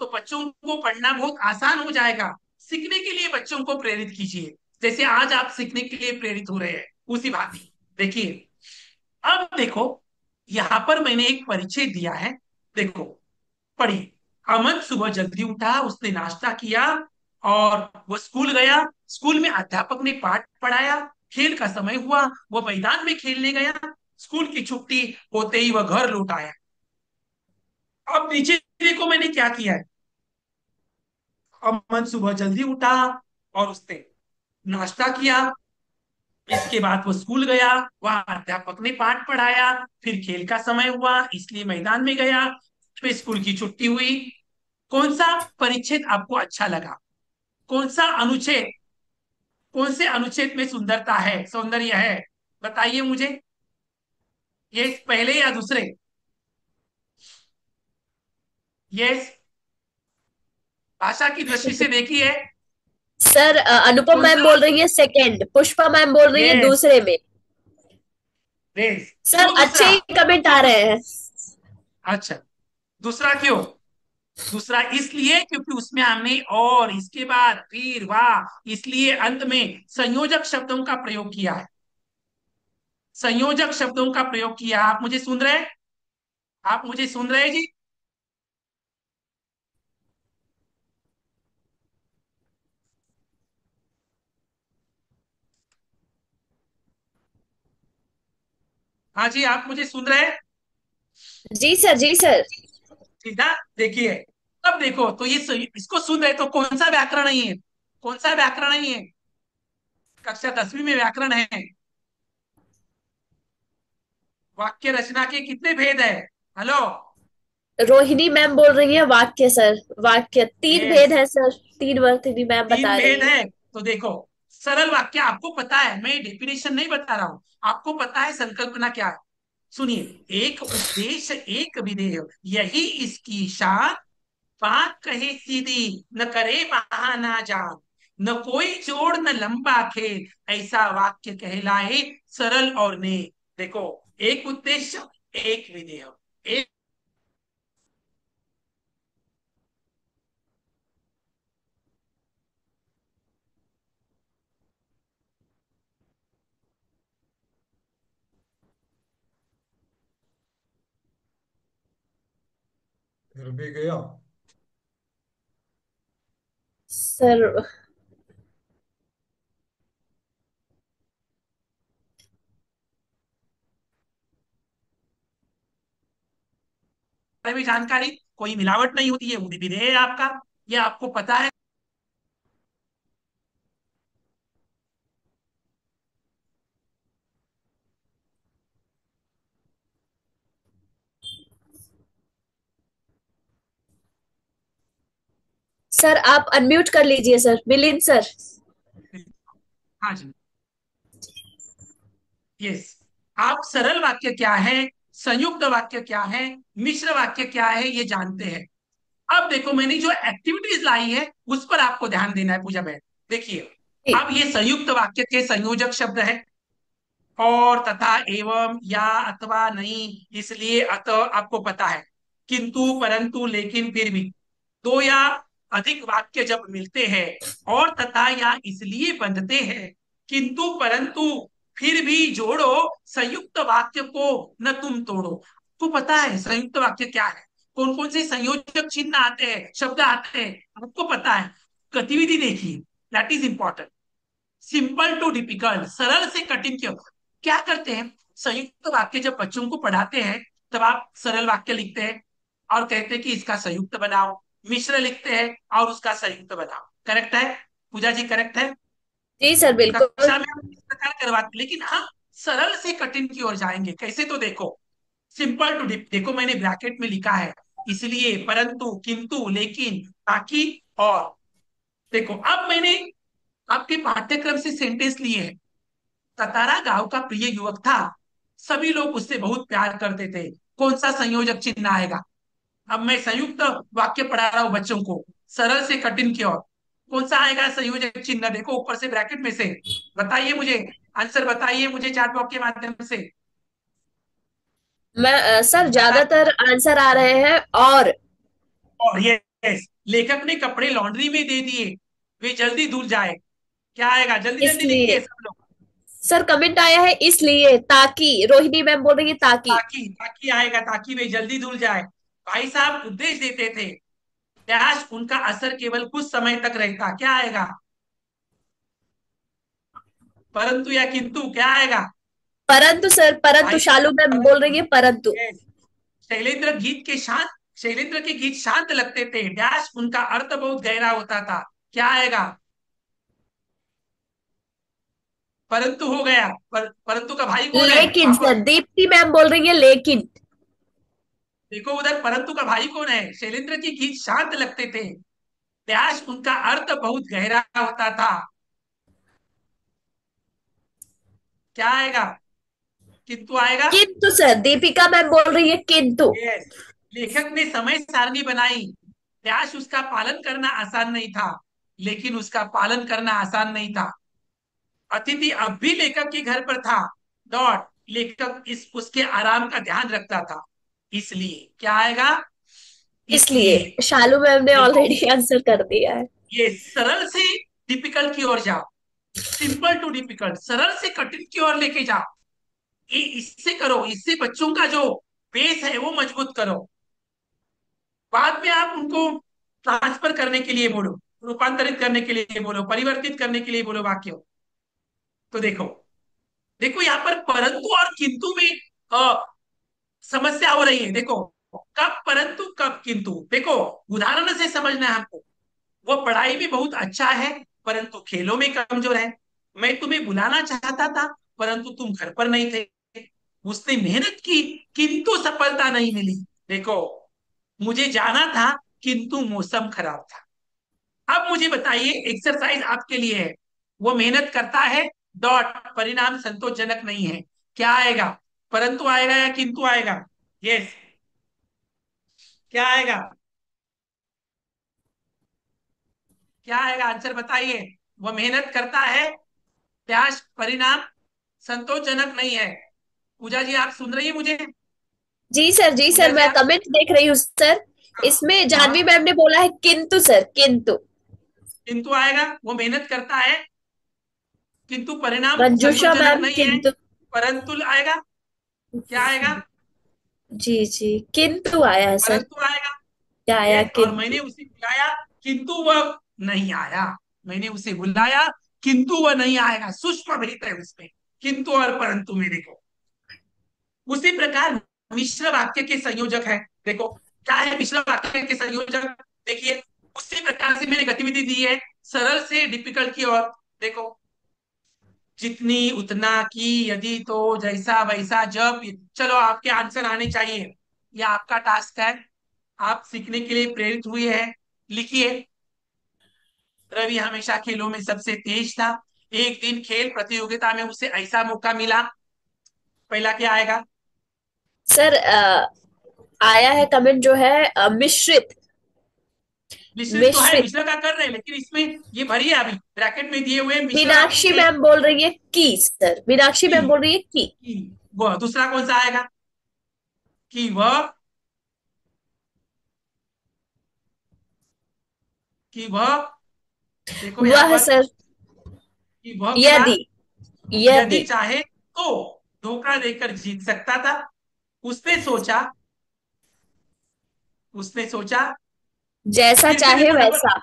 तो बच्चों को पढ़ना बहुत आसान हो जाएगा। सीखने के लिए बच्चों को प्रेरित कीजिए, जैसे आज आप सीखने के लिए प्रेरित हो रहे हैं, उसी भांति। देखिए अब देखो, यहां पर मैंने एक परिचय दिया है। देखो पढ़िए। अमन सुबह जल्दी उठा, उसने नाश्ता किया और वो स्कूल गया। स्कूल में अध्यापक ने पाठ पढ़ाया। खेल का समय हुआ, वो मैदान में खेलने गया। स्कूल की छुट्टी होते ही वह घर लौट आया। अब नीचे देखो मैंने क्या किया है। अमन सुबह जल्दी उठा और उसने नाश्ता किया, इसके बाद वो स्कूल गया, वहां अध्यापक ने पाठ पढ़ाया, फिर खेल का समय हुआ इसलिए मैदान में गया, फिर स्कूल की छुट्टी हुई। कौन सा परिच्छेद आपको अच्छा लगा? कौन सा अनुच्छेद, कौन से अनुच्छेद में सुंदरता है, सौंदर्य है? बताइए मुझे, ये पहले या दूसरे? ये भाषा की दृष्टि से देखिए। सर अनुपम कौन मैम सा? बोल रही है सेकंड, पुष्पा मैम बोल रही है ये दूसरे में। रेस, सर क्यों अच्छे दूसरा? ही कमेंट आ रहे हैं। अच्छा, दूसरा क्यों? दूसरा इसलिए क्योंकि उसमें हमने और, इसके बाद, फिर, वाह, इसलिए अंत में संयोजक शब्दों का प्रयोग किया है। संयोजक शब्दों का प्रयोग किया। आप मुझे सुन रहे हैं? आप मुझे सुन रहे हैं जी? हाँ जी, आप मुझे सुन रहे हैं? जी सर, जी सर। सीधा देखिए। अब देखो तो ये इसको सुन रहे तो कौन सा व्याकरण नहीं है? कौन सा व्याकरण नहीं है? कक्षा 10वीं में व्याकरण है। वाक्य रचना के कितने भेद है? हेलो। रोहिणी मैम बोल रही है वाक्य सर, वाक्य तीन यस, भेद है सर। तीन वर्तनी मैम तीन बता भेद रही है। है। तो देखो, सरल वाक्य आपको पता है, मैं डेफिनेशन नहीं बता रहा हूं, आपको पता है संकल्पना क्या है। सुनिए, एक उपदेश एक विधेय, यही इसकी शान, बात कहे सीधी, न करे बहाना जान, न कोई जोड़ न लंबा खेल, ऐसा वाक्य कहलाए सरल और नेक। देखो, एक उद्देश्य, एक विधेय, एक। फिर भी गया। सर भी जानकारी, कोई मिलावट नहीं होती है, वो विधेय है आपका, ये आपको पता है। सर आप अनम्यूट कर लीजिए सर, मिलिंद सर। हाँ जी, यस। आप सरल वाक्य क्या है, संयुक्त वाक्य क्या है, मिश्र वाक्य क्या है, ये जानते हैं। अब देखो, मैंने जो एक्टिविटीज लाई है उस पर आपको ध्यान देना है पूजा बहन। देखिए, अब ये संयुक्त वाक्य के संयोजक शब्द है, और, तथा, एवं, या, अथवा, नहीं, इसलिए, अतः, आपको पता है। किंतु, परंतु, लेकिन, फिर भी, दो या अधिक वाक्य जब मिलते हैं और, तथा, या, इसलिए बनते हैं, किंतु, परंतु, फिर भी जोड़ो संयुक्त वाक्य को, न तुम तोड़ो। आपको पता है संयुक्त वाक्य क्या है, कौन कौन से संयोजक चिन्ह आते हैं, शब्द आते हैं, आपको पता है। गतिविधि देखिए, that is important. Simple to difficult, सरल से कठिन क्यों? क्या करते हैं, संयुक्त वाक्य जब बच्चों को पढ़ाते हैं तब आप सरल वाक्य लिखते हैं और कहते हैं कि इसका संयुक्त बनाओ, मिश्र लिखते हैं और उसका संयुक्त बनाओ। करेक्ट है पूजा जी? करेक्ट है? जी सर बिल्कुल। कक्षा में हम इस प्रकार करवाते, लेकिन हम सरल से कठिन की ओर जाएंगे। कैसे? तो देखो, सिंपल टू डिप, देखो मैंने ब्रैकेट में लिखा है, इसलिए, परंतु, किंतु, लेकिन, ताकि, और। देखो, अब मैंने आपके पाठ्यक्रम से सेंटेंस लिए हैं। ततारा गांव का प्रिय युवक था, सभी लोग उससे बहुत प्यार करते थे। कौन सा संयोजक चिन्ह आएगा? अब मैं संयुक्त वाक्य पढ़ा रहा हूं बच्चों को, सरल से कठिन की ओर। कौन सा आएगा संयोजक चिन्ह? देखो ऊपर से ब्रैकेट में से, बताइए मुझे, आंसर बताइए मुझे चैट बॉक्स के माध्यम से। मैं सर बता। ज्यादातर आंसर आ रहे हैं और। और ये, लेखक ने कपड़े लॉन्ड्री में दे दिए, वे जल्दी धुल जाए। क्या आएगा? जल्दी जल्दी इसलिए लिखिए सब लोग। सर कमेंट आया है, इसलिए, ताकि, रोहिणी मैम बोल रही है ताकि। ताकि, ताकि आएगा, ताकि वे जल्दी धुल जाए। भाई साहब उपदेश देते थे, डैश, उनका असर केवल कुछ समय तक रहता। क्या आएगा? परंतु या किंतु? क्या आएगा? परंतु सर, परंतु भाई शालू साहब, मैम बोल परंतु। रही है परंतु। Yes. शैलेंद्र गीत के शांत, शैलेंद्र के गीत शांत लगते थे, डैश, उनका अर्थ बहुत गहरा होता था। क्या आएगा? परंतु हो गया। परंतु का भाई कौन है लेकिन वहां सर, पर? दीप्ति मैम बोल रही है लेकिन। देखो उधर परंतु का भाई कौन है? शैलेंद्र के गीत शांत लगते थे, प्यास उनका अर्थ बहुत गहरा होता था। क्या आएगा? किंतु आएगा। किंतु सर, दीपिका मैम बोल रही है किंतु। यस। लेखक ने समय सारणी बनाई, प्यास उसका पालन करना आसान नहीं था, लेकिन उसका पालन करना आसान नहीं था। अतिथि अब भी लेखक के घर पर था, डॉट, लेखक इस उसके आराम का ध्यान रखता था, इसलिए क्या आएगा? इसलिए। इसलिए। शालू मैम ने देखो, ऑलरेडी आंसर कर दिया है। ये सरल से डिफिकल्ट की ओर जाओ, सिंपल टू डिफिकल्ट, सरल से कठिन की ओर लेके जाओ। ये इससे करो, इससे बच्चों का जो बेस है वो मजबूत करो। बाद में आप उनको ट्रांसफर करने के लिए बोलो, रूपांतरित करने के लिए बोलो, परिवर्तित करने के लिए बोलो वाक्यों। तो देखो, देखो यहाँ पर परंतु और किंतु में समस्या हो रही है। देखो, कब परंतु कब किंतु, देखो उदाहरण से समझना है हमको। वो पढ़ाई में बहुत अच्छा है, परंतु खेलों में कमजोर है। मैं तुम्हें बुलाना चाहता था, परंतु तुम घर पर नहीं थे। उसने मेहनत की, किंतु सफलता नहीं मिली। देखो, मुझे जाना था, किंतु मौसम खराब था। अब मुझे बताइए, एक्सरसाइज आपके लिए है। वो मेहनत करता है, डॉट, परिणाम संतोषजनक नहीं है। क्या आएगा? परंतु आएगा या किंतु आएगा? यस। क्या आएगा? क्या आएगा? आंसर बताइए। वो मेहनत करता है, प्रयास, परिणाम संतोषजनक नहीं है। पूजा जी आप सुन रही है मुझे? जी सर, जी पूजा सर, जी मैं आप? कमेंट देख रही हूँ सर। हाँ। इसमें जानवी हाँ, मैम ने बोला है किंतु सर, किंतु। किंतु आएगा। वो मेहनत करता है, किंतु परिणाम मंजूषा संतोषजनक मैम नहीं है। किंतु। परंतु आएगा। क्या आएगा? जी जी, किंतु आया है सर। परंतु आएगा। क्या आया? यस, और मैंने किंतु। उसे बुलाया, किंतु वह नहीं आया। मैंने उसे बुलाया, किंतु वह नहीं आएगा। सूक्ष्म भेद है उसमें, किंतु और परंतु में। देखो, उसी प्रकार मिश्र वाक्य के संयोजक है। देखो, क्या है मिश्र वाक्य के संयोजक? देखिए, उसी प्रकार से मैंने गतिविधि दी है, सरल से डिफिकल्ट की ओर। देखो, जितनी उतना की, यदि तो, जैसा वैसा जब। चलो, आपके आंसर आने चाहिए, ये आपका टास्क है। आप सीखने के लिए प्रेरित हुए हैं। लिखिए, रवि हमेशा खेलों में सबसे तेज था। एक दिन खेल प्रतियोगिता में उसे ऐसा मौका मिला। पहला क्या आएगा? सर, आया है कमेंट जो है मिश्रित। मिश्रित तो है, मिश्रित। मिश्र का कर रहे हैं, लेकिन इसमें ये भरिए अभी ब्रैकेट में दिए हुए मिश्र वाक्य मीनाक्षी के मैम बोल रही है की सर, मीनाक्षी की। मैम बोल रही है की। की। वह दूसरा कौन सा आएगा? कि वह, कि वह। देखो यहाँ वह पर, सर। कि वह के यदि। बाद यदि यदि। चाहे तो धोखा देकर जीत सकता था। उसने सोचा, उसने सोचा। जैसा फिर से चाहे देखो, डबल वैसा।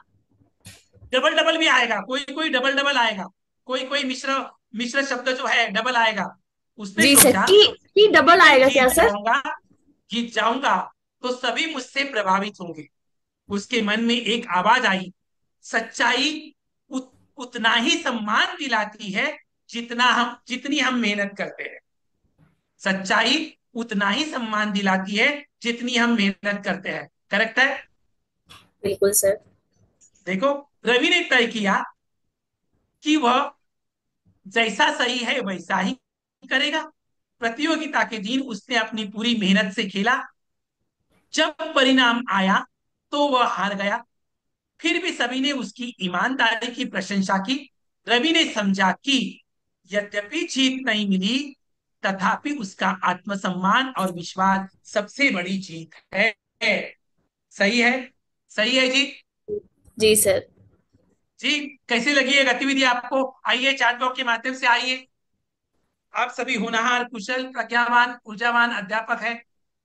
डबल डबल भी आएगा, कोई कोई डबल डबल आएगा, कोई कोई मिश्र, मिश्र शब्द जो है डबल आएगा। उसने जी सर, सोचा की कि डबल मैं आएगा क्या जीत सर? जाऊंगा, जीत जाऊंगा तो सभी मुझसे प्रभावित होंगे। उसके मन में एक आवाज आई, सच्चाई उतना ही सम्मान दिलाती है जितनी हम मेहनत करते हैं। सच्चाई उतना ही सम्मान दिलाती है जितनी हम मेहनत करते हैं। करेक्ट है। बिल्कुल सर। देखो, रवि ने तय किया कि वह जैसा सही है वैसा ही करेगा। प्रतियोगिता के दिन उसने अपनी पूरी मेहनत से खेला। जब परिणाम आया तो वह हार गया। फिर भी सभी ने उसकी ईमानदारी की प्रशंसा की। रवि ने समझा कि यद्यपि जीत नहीं मिली, तथापि उसका आत्मसम्मान और विश्वास सबसे बड़ी जीत है। सही है, सही है जी। जी सर। जी, कैसी लगी ये गतिविधि आपको? आइए, चैट बॉक्स के माध्यम से आइए। आप सभी होनहार, कुशल, प्रज्ञावान, ऊर्जावान अध्यापक हैं।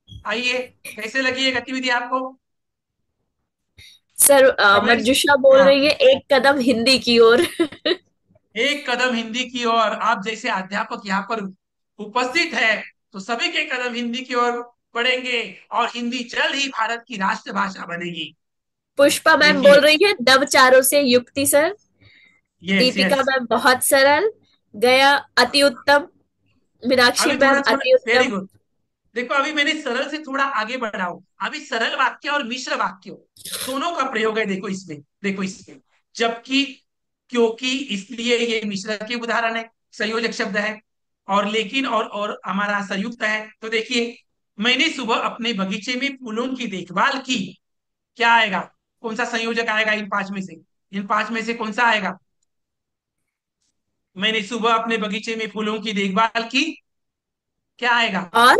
आइए, कैसे लगी ये गतिविधि आपको? Sir, comments. मंजुषा बोल हाँ, रही है एक कदम हिंदी की ओर। एक कदम हिंदी की ओर। आप जैसे अध्यापक यहाँ पर उपस्थित है, तो सभी के कदम हिंदी की ओर बढ़ेंगे, और हिंदी जल्द ही भारत की राष्ट्रभाषा बनेगी। पुष्पा मैम बोल देखिए, रही है नवचारों से युक्ति sir. Yes Deepika yes. Ma'am बहुत सरल। गया, अति उत्तम। मीनाक्षी अभी मैम, थोड़ा थोड़ा अति वेरी उत्तम। गुड। देखो अभी मैंने सरल से थोड़ा आगे बढ़ा हूं। अभी सरल वाक्य और मिश्र वाक्य दोनों का प्रयोग है, देखो इसमें, देखो इसमें। जबकि, क्योंकि, इसलिए, ये मिश्र के उदाहरण है, संयोजक शब्द है। और लेकिन, और हमारा संयुक्त है। तो देखिए, मैंने सुबह अपने बगीचे में फूलों की देखभाल की। क्या आएगा? कौन सा संयोजक आएगा इन पांच में से? इन पांच में से कौन सा आएगा? मैंने सुबह अपने बगीचे में फूलों की देखभाल की, क्या आएगा? और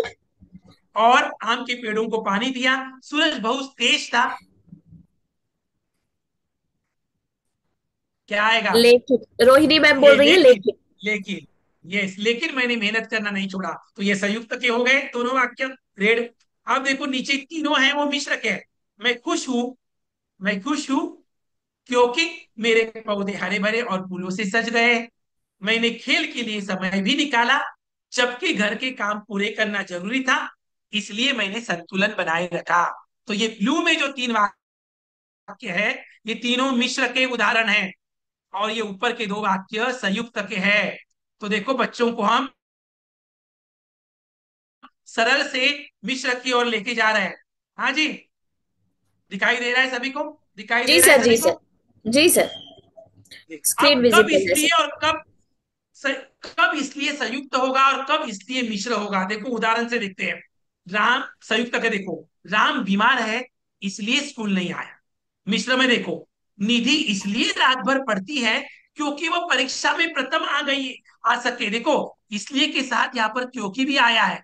और आम के पेड़ों को पानी दिया। सूरज बहुत तेज था, क्या आएगा? लेकिन, रोहिणी मैम ये बोल रही है लेकिन, लेकिन। लेकिन, यस, लेकिन मैंने मेहनत करना नहीं छोड़ा। तो ये संयुक्त के हो गए दोनों वाक्य। रेड। अब देखो नीचे तीनों हैं वो मिश्र के हैं। मैं खुश हूं, मैं खुश हूं क्योंकि मेरे पौधे हरे भरे और फूलों से सज गए। मैंने खेल के लिए समय भी निकाला, जबकि घर के काम पूरे करना जरूरी था, इसलिए मैंने संतुलन बनाए रखा। तो ये ब्लू में जो तीन वाक्य है, ये तीनों मिश्र के उदाहरण हैं। और ये ऊपर के दो वाक्य संयुक्त के हैं। तो देखो बच्चों को हम सरल से मिश्र की ओर लेके जा रहे हैं। हाँ जी, दिखाई दे रहा है सभी को? दिखाई जी दे रहा है सर, जी सभी को? सर, जी सर। स्क्रीन अब कब विजिबल है इसलिए सर। और स, कब इसलिए संयुक्त होगा और कब इसलिए मिश्र होगा, देखो उदाहरण से देखते हैं। राम, संयुक्त का देखो, राम बीमार है इसलिए स्कूल नहीं आया। मिश्र में देखो, निधि इसलिए रात भर पढ़ती है क्योंकि वो परीक्षा में प्रथम आ गई, आ सके। देखो, इसलिए के साथ यहाँ पर क्योंकि भी आया है,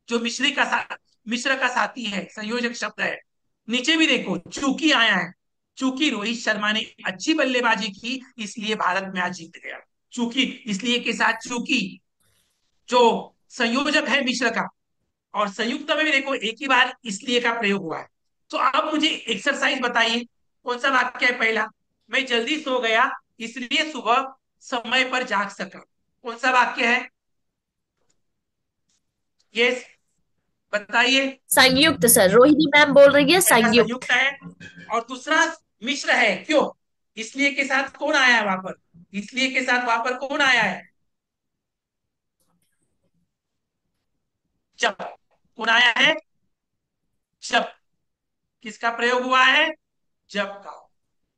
जो मिश्र का साथी है, संयोजक शब्द है। नीचे भी देखो, चूंकि आया है, चूंकि रोहित शर्मा ने अच्छी बल्लेबाजी की इसलिए भारत मैच जीत गया। चूंकि, इसलिए के साथ चूंकि, जो संयोजक है मिश्र का। और संयुक्त में भी देखो एक ही बार इसलिए का प्रयोग हुआ है। तो अब मुझे एक्सरसाइज बताइए, कौन सा वाक्य है पहला? मैं जल्दी सो गया इसलिए सुबह समय पर जाग सका। कौन सा वाक्य है? यस, बताइए। संयुक्त सर, रोहिणी मैम बोल रही है पहला संयुक्त। संयुक्त है, और दूसरा मिश्र है। क्यों? इसलिए के साथ कौन आया है वहां पर? इसलिए के साथ वहां पर कौन आया है? जब। कौन आया है? जब। किसका प्रयोग हुआ है? जब का।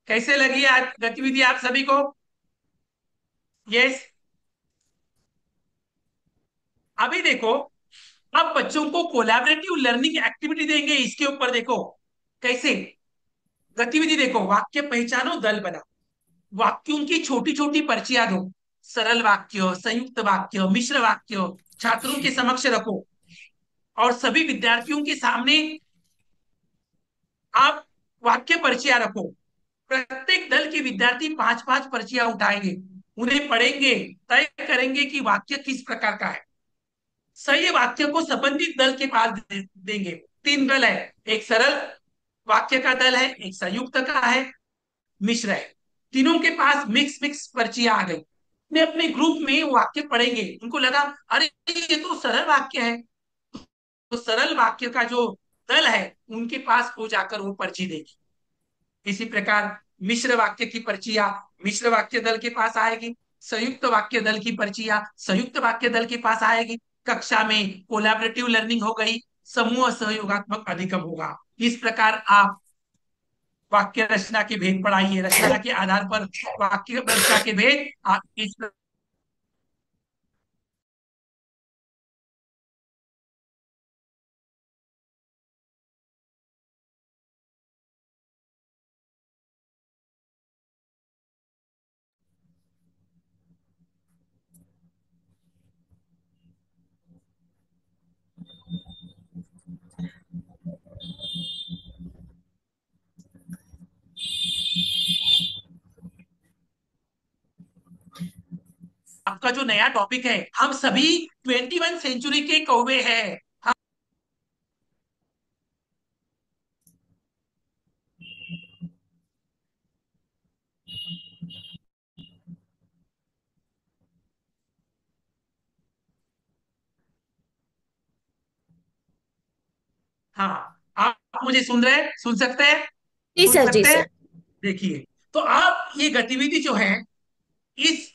कैसे लगी आज गतिविधि आप सभी को? यस। अभी देखो, अब बच्चों को कोलैबोरेटिव लर्निंग एक्टिविटी देंगे। इसके ऊपर देखो कैसे गतिविधि, देखो, वाक्य पहचानो, दल बनाओ। वाक्यों की छोटी छोटी पर्चियां दो। सरल वाक्य, संयुक्त वाक्य, मिश्र वाक्य छात्रों के समक्ष रखो। और सभी विद्यार्थियों के सामने आप वाक्य पर्चियां रखो। प्रत्येक दल के विद्यार्थी पांच पांच पर्चियां उठाएंगे, उन्हें पढ़ेंगे, तय करेंगे कि वाक्य किस प्रकार का है। सही वाक्य को संबंधित दल के पास देंगे। तीन दल है, एक सरल वाक्य का दल है, एक संयुक्त का है, मिश्र है। तीनों के पास मिक्स मिक्स पर्चियां आ गई। अपने अपने ग्रुप में वाक्य पढ़ेंगे, उनको लगा अरे ये तो सरल वाक्य है। तो सरल वाक्य का जो दल है उनके पास वो जाकर वो पर्ची देगी। इसी प्रकार मिश्र वाक्य की पर्चियां मिश्र वाक्य दल के पास आएगी। संयुक्त वाक्य दल की पर्चियां संयुक्त वाक्य दल के पास आएगी। कक्षा में कोलैबोरेटिव लर्निंग हो गई, समूह सहयोगात्मक अधिगम होगा। इस प्रकार आप वाक्य रचना के भेद पढ़ाइए। रचना के आधार पर वाक्य रचना के भेद आप इस आपका जो नया टॉपिक है, हम सभी 21 सेंचुरी के कौवे हैं। हाँ, आप मुझे सुन रहे हैं? सुन सकते हैं? जी सुन सर, जी सकते हैं? सर। देखिए, तो आप ये गतिविधि जो है, इस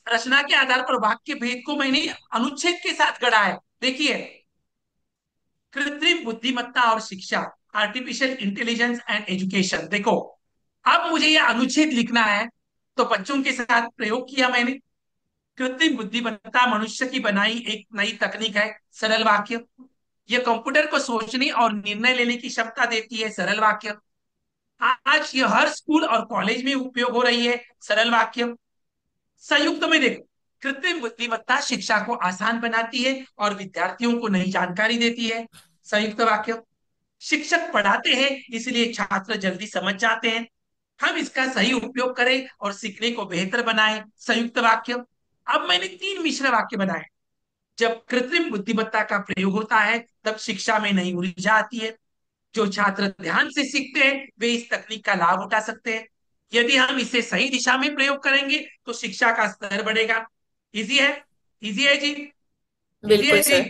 रचना के आधार पर वाक्य भेद को मैंने अनुच्छेद के साथ गढ़ा है। देखिए, कृत्रिम बुद्धिमत्ता और शिक्षा, आर्टिफिशियल इंटेलिजेंस एंड एजुकेशन। देखो, अब मुझे यह अनुच्छेद लिखना है, तो बच्चों के साथ प्रयोग किया मैंने। कृत्रिम बुद्धिमत्ता मनुष्य की बनाई एक नई तकनीक है, सरल वाक्य। यह कंप्यूटर को सोचने और निर्णय लेने की क्षमता देती है, सरल वाक्य। आज यह हर स्कूल और कॉलेज में उपयोग हो रही है, सरल वाक्य। संयुक्त में देखो, कृत्रिम बुद्धिमत्ता शिक्षा को आसान बनाती है और विद्यार्थियों को नई जानकारी देती है, संयुक्त वाक्य। शिक्षक पढ़ाते हैं इसलिए छात्र जल्दी समझ जाते हैं, हम इसका सही उपयोग करें और सीखने को बेहतर बनाएं, संयुक्त वाक्य। अब मैंने 3 मिश्र वाक्य बनाए। जब कृत्रिम बुद्धिमत्ता का प्रयोग होता है तब शिक्षा में नई ऊर्जा आती है। जो छात्र ध्यान से सीखते हैं वे इस तकनीक का लाभ उठा सकते हैं। यदि हम इसे सही दिशा में प्रयोग करेंगे तो शिक्षा का स्तर बढ़ेगा। इजी है, इजी है जी, इजी बिल्कुल है जी। सर।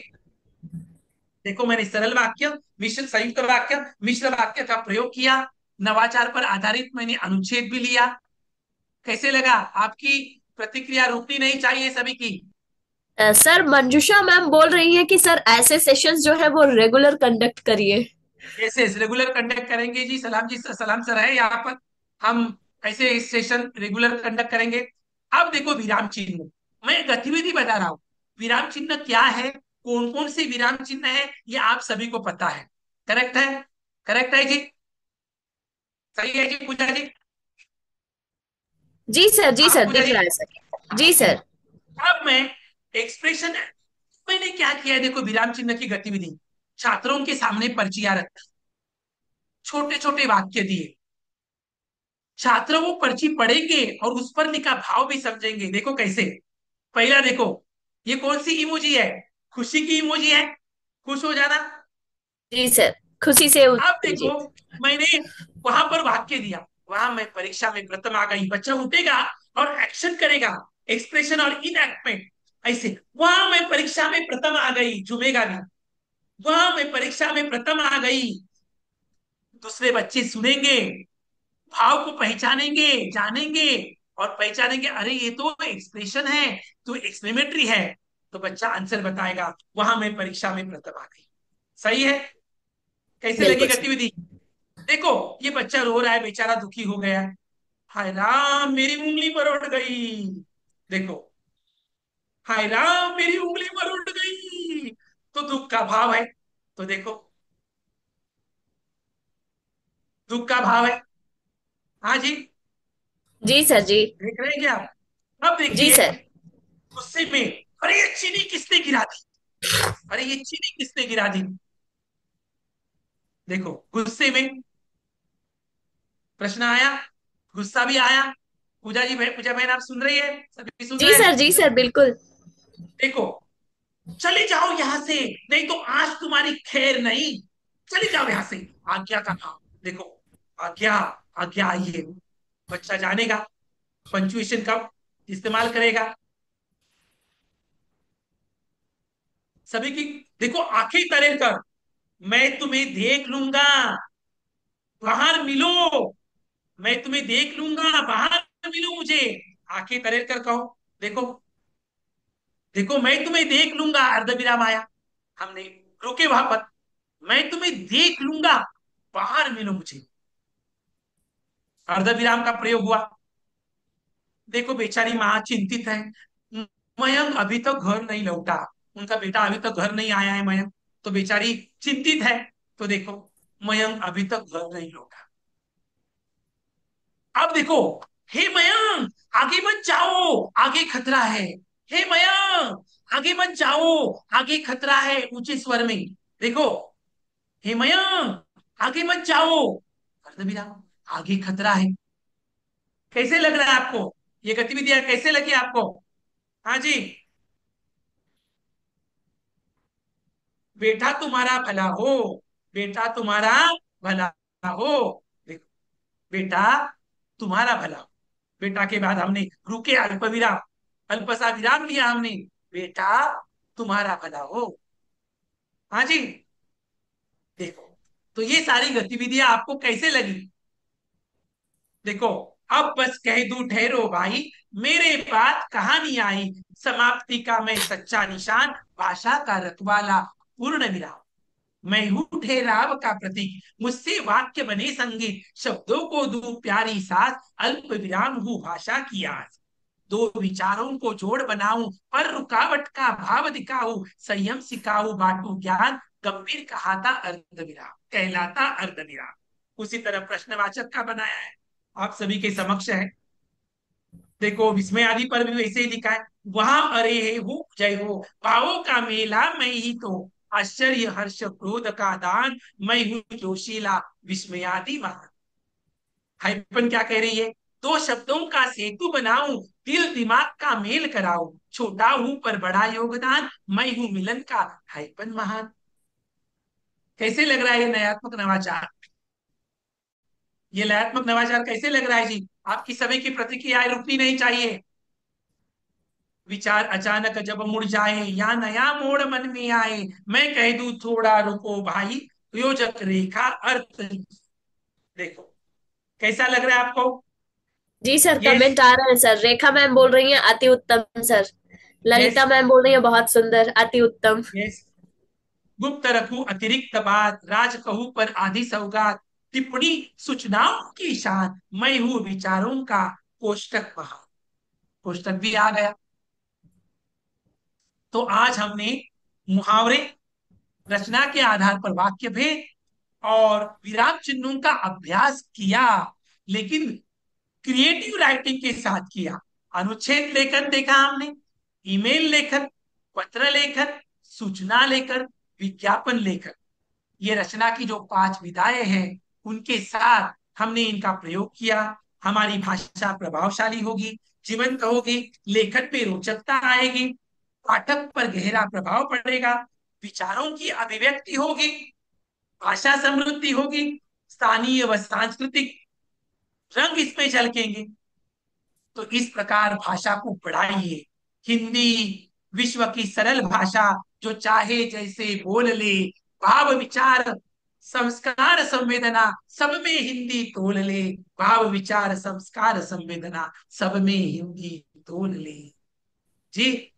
देखो, मैंने सरल वाक्य, मिश्र संयुक्त वाक्य, मिश्र वाक्य का प्रयोग किया। नवाचार पर आधारित मैंने अनुच्छेद भी लिया। कैसे लगा? आपकी प्रतिक्रिया रुकनी नहीं चाहिए सभी की। सर, मंजुषा मैम बोल रही है कि सर ऐसे सेशंस जो है वो रेगुलर कंडक्ट करिए। ऐसे रेगुलर कंडक्ट करेंगे जी, सलाम जी, सलाम सर है यहाँ पर। हम ऐसे सेशन रेगुलर कंडक्ट करेंगे। अब देखो, विराम चिन्ह, मैं गतिविधि बता रहा हूँ। विराम चिन्ह क्या है, कौन कौन से विराम चिन्ह है, ये आप सभी को पता है। करेक्ट है? करेक्ट है जी? सही है जी पूजा जी? जी हाँ सर, पूजा दिख जी। रहा है सर। जी सर। अब मैं एक्सप्रेशन, मैंने क्या किया है, देखो, विराम चिन्ह की गतिविधि, छात्रों के सामने पर्चियां रखी, छोटे छोटे वाक्य दिए, छात्र वो पर्ची पढ़ेंगे और उस पर लिखा भाव भी समझेंगे। देखो कैसे। पहला देखो, ये कौन सी इमोजी है? खुशी की इमोजी है, खुश हो जाना। जी सर, खुशी से अब देखो, दीजिए। मैंने वहां पर वाक्य दिया, वहां मैं परीक्षा में प्रथम आ गई, बच्चा उठेगा और एक्शन करेगा, एक्सप्रेशन और इनएक्टमेंट। ऐसे, वहां मैं परीक्षा में प्रथम आ गई, झूमेगा भी। वहां मैं परीक्षा में प्रथम आ गई, दूसरे बच्चे सुनेंगे, भाव को पहचानेंगे, जानेंगे और पहचानेंगे, अरे ये तो एक्सप्रेशन है, तो एक्सप्लेमेटरी है, तो बच्चा आंसर बताएगा, वहां मैं परीक्षा में प्रथम आ गई। सही है? कैसे लगी बिल्कुल सर। गतिविधि? देखो, ये बच्चा रो रहा है, बेचारा दुखी हो गया है। हाय राम, मेरी उंगली पर उठ गई। देखो, हाय राम, मेरी उंगली पर उठ गई, तो दुख का भाव है। तो देखो, दुख का भाव है। हाँ जी, जी सर। जी। देख रहे हैं क्या आप? अब जी देखिए, सर। गुस्से में, अरे ये चीनी किसने गिरा दी, अरे ये चीनी किसने गिरा दी। देखो, गुस्से में प्रश्न आया, गुस्सा भी आया। पूजा जी, पूजा बहन, आप सुन रही है? सभी सुन रहे हैं? जी सर, बिल्कुल। देखो, चले जाओ यहां से, नहीं तो आज तुम्हारी खैर नहीं, चले जाओ यहां से। आज्ञा का भाव देखो, आज्ञा, आज्ञा आइए। बच्चा जानेगा, पंचुएशन कब इस्तेमाल करेगा। सभी की देखो, आंखें तरे कर, मैं तुम्हें देख लूंगा, बाहर मिलो, मैं तुम्हें देख लूंगा, बाहर मिलो मुझे। आंखें तरे कर कहो। देखो, देखो, मैं तुम्हें देख लूंगा, अर्धविराम आया, हमने रुके वहां पर। मैं तुम्हें देख लूंगा, बाहर मिलो मुझे, अर्धविराम का प्रयोग हुआ। देखो, बेचारी माँ चिंतित है, मयंक अभी तक घर नहीं लौटा, उनका बेटा अभी तक घर नहीं आया है, मयंक, तो बेचारी चिंतित है। तो देखो, मयंक अभी तक घर नहीं लौटा। अब देखो, हे मयंक, आगे मत जाओ, आगे खतरा है। हे मयंक, आगे मत जाओ, आगे खतरा है, ऊंचे स्वर में। देखो, हे मयंक, आगे मत जाओ, अर्धविराम, आगे खतरा है। कैसे लग रहा है आपको? ये गतिविधियां कैसे लगी आपको? हाँ जी। बेटा तुम्हारा भला हो, बेटा तुम्हारा भला हो। देखो, बेटा तुम्हारा भला हो। बेटा के बाद हमने रुके, अल्प विराम, अल्प सा विराम लिया हमने, बेटा तुम्हारा भला हो। हाँ जी। देखो, तो ये सारी गतिविधियां आपको कैसे लगी? देखो, अब बस कह दूं ठहरो भाई, मेरे बात कहानी आई, समाप्ति का मैं सच्चा निशान, भाषा का रखवाला पूर्ण विराम। मैं हूं ठहराव का प्रतीक, मुझसे वाक्य बने संगीत, शब्दों को दूं प्यारी साथ, अल्प विराम हूं भाषा की आज। दो विचारों को जोड़ बनाऊं, पर रुकावट का भाव दिखाऊं, संयम सिखाऊं बांटू ज्ञान, गंभीर कहलाता अर्धविराम। उसी तरह प्रश्नवाचक का बनाया है, आप सभी के समक्ष है। देखो विस्मय आदि पर भी वैसे ही लिखा है, वहां अरे हो जय हो, भावों का मेला मैं ही तो, आश्चर्य हर्ष क्रोध का दान, मैं हूं जोशीला विस्मयादि महान। हाइपन क्या कह रही है, दो शब्दों का सेतु बनाऊं, दिल दिमाग का मेल कराऊं, छोटा हूं पर बड़ा योगदान, मैं हूं मिलन का हाइपन महान। कैसे लग रहा है ये नयात्मक नवाचार? ये लयात्मक नवाचार कैसे लग रहा है जी? आपकी सभी की प्रतिक्रियाएं रुकनी नहीं चाहिए। विचार अचानक जब मुड़ जाए या नया मोड़ मन में आए, मैं कह दूं थोड़ा रुको भाई, योजक रेखा अर्थ। देखो कैसा लग रहा है आपको? जी सर, ये कमेंट आ रहे हैं सर। रेखा मैम बोल रही हैं अति उत्तम सर। यस ललिता मैम बोल रही हैं बहुत सुंदर, अति उत्तम। यस। गुप्त रखूं अतिरिक्त बात, राज कहूं पर आधी सौगात, टिप्पणी सूचनाओं की शान, मैं हूं विचारों का कोष्टक महान। कोष्टक भी आ गया। तो आज हमने मुहावरे, रचना के आधार पर वाक्य भेद और विराम चिन्हों का अभ्यास किया, लेकिन क्रिएटिव राइटिंग के साथ किया। अनुच्छेद लेखन देखा हमने, ईमेल लेखन, पत्र लेखन, सूचना लेखन, विज्ञापन लेखन, ये रचना की जो 5 विधाएं हैं उनके साथ हमने इनका प्रयोग किया। हमारी भाषा प्रभावशाली होगी, जीवंत होगी, लेखन पे रोचकता आएगी, पाठक पर गहरा प्रभाव पड़ेगा, विचारों की अभिव्यक्ति होगी, भाषा समृद्धि होगी, स्थानीय व सांस्कृतिक रंग इसमें झलकेंगे। तो इस प्रकार भाषा को बढ़ाइए। हिंदी विश्व की सरल भाषा, जो चाहे जैसे बोल ले, भाव विचार संस्कार संवेदना सब में हिंदी तोल ले, भाव विचार संस्कार संवेदना सब में हिंदी तोल ले। जी,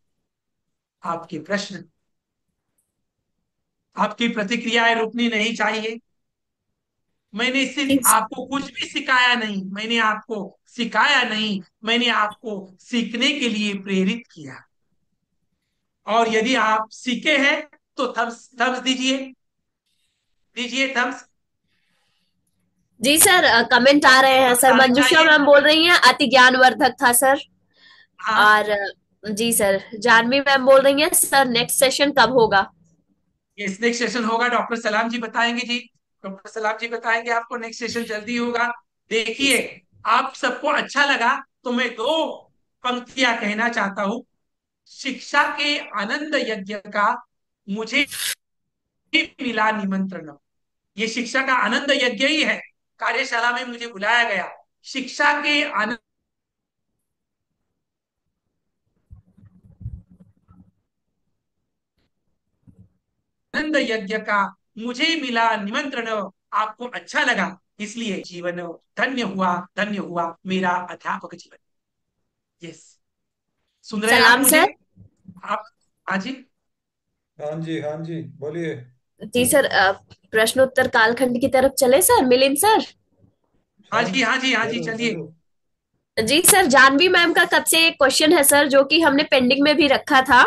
आपके प्रश्न, आपकी प्रतिक्रियाएं रुकनी नहीं चाहिए। मैंने सिर्फ आपको कुछ भी सिखाया नहीं, मैंने आपको सिखाया नहीं, मैंने आपको सीखने के लिए प्रेरित किया। और यदि आप सीखे हैं तो थम्स थम्स दीजिए, दीजिए थम्स। जी सर, कमेंट आ रहे हैं सर। प्रोत्साहन मंजुषा चाहिए। मैम बोल रही हैं अति ज्ञानवर्धक था सर। हाँ और जी सर, जानवी मैम बोल रही हैं सर नेक्स्ट सेशन कब होगा? ये नेक्स्ट सेशन होगा, डॉक्टर सलाम जी बताएंगे जी। डॉक्टर सलाम जी बताएंगे आपको, नेक्स्ट सेशन जल्दी होगा। जी देखिए, सर। आप सबको अच्छा लगा तो मैं 2 पंक्तियां कहना चाहता हूं। शिक्षा के आनंद यज्ञ का मुझे मिला निमंत्रण। ये शिक्षा का आनंद यज्ञ ही है। कार्यशाला में मुझे बुलाया गया, शिक्षा के आनंद यज्ञ का मुझे मिला निमंत्रण। आपको अच्छा लगा, इसलिए जीवन धन्य हुआ मेरा अध्यापक जीवन। यस, सुन रहे हैं आप सलाम मुझे? सर। आप, हाँ जी। हाँ जी बोलिए। जी सर, प्रश्नोत्तर कालखंड की तरफ चले सर, मिलिंद सर। हाँ हाँ जी हाँ जी हाँ जी, जरूर चलिए। जरूर। जी सर, जानवी मैम का कब से एक क्वेश्चन है सर, जो कि हमने पेंडिंग में भी रखा था।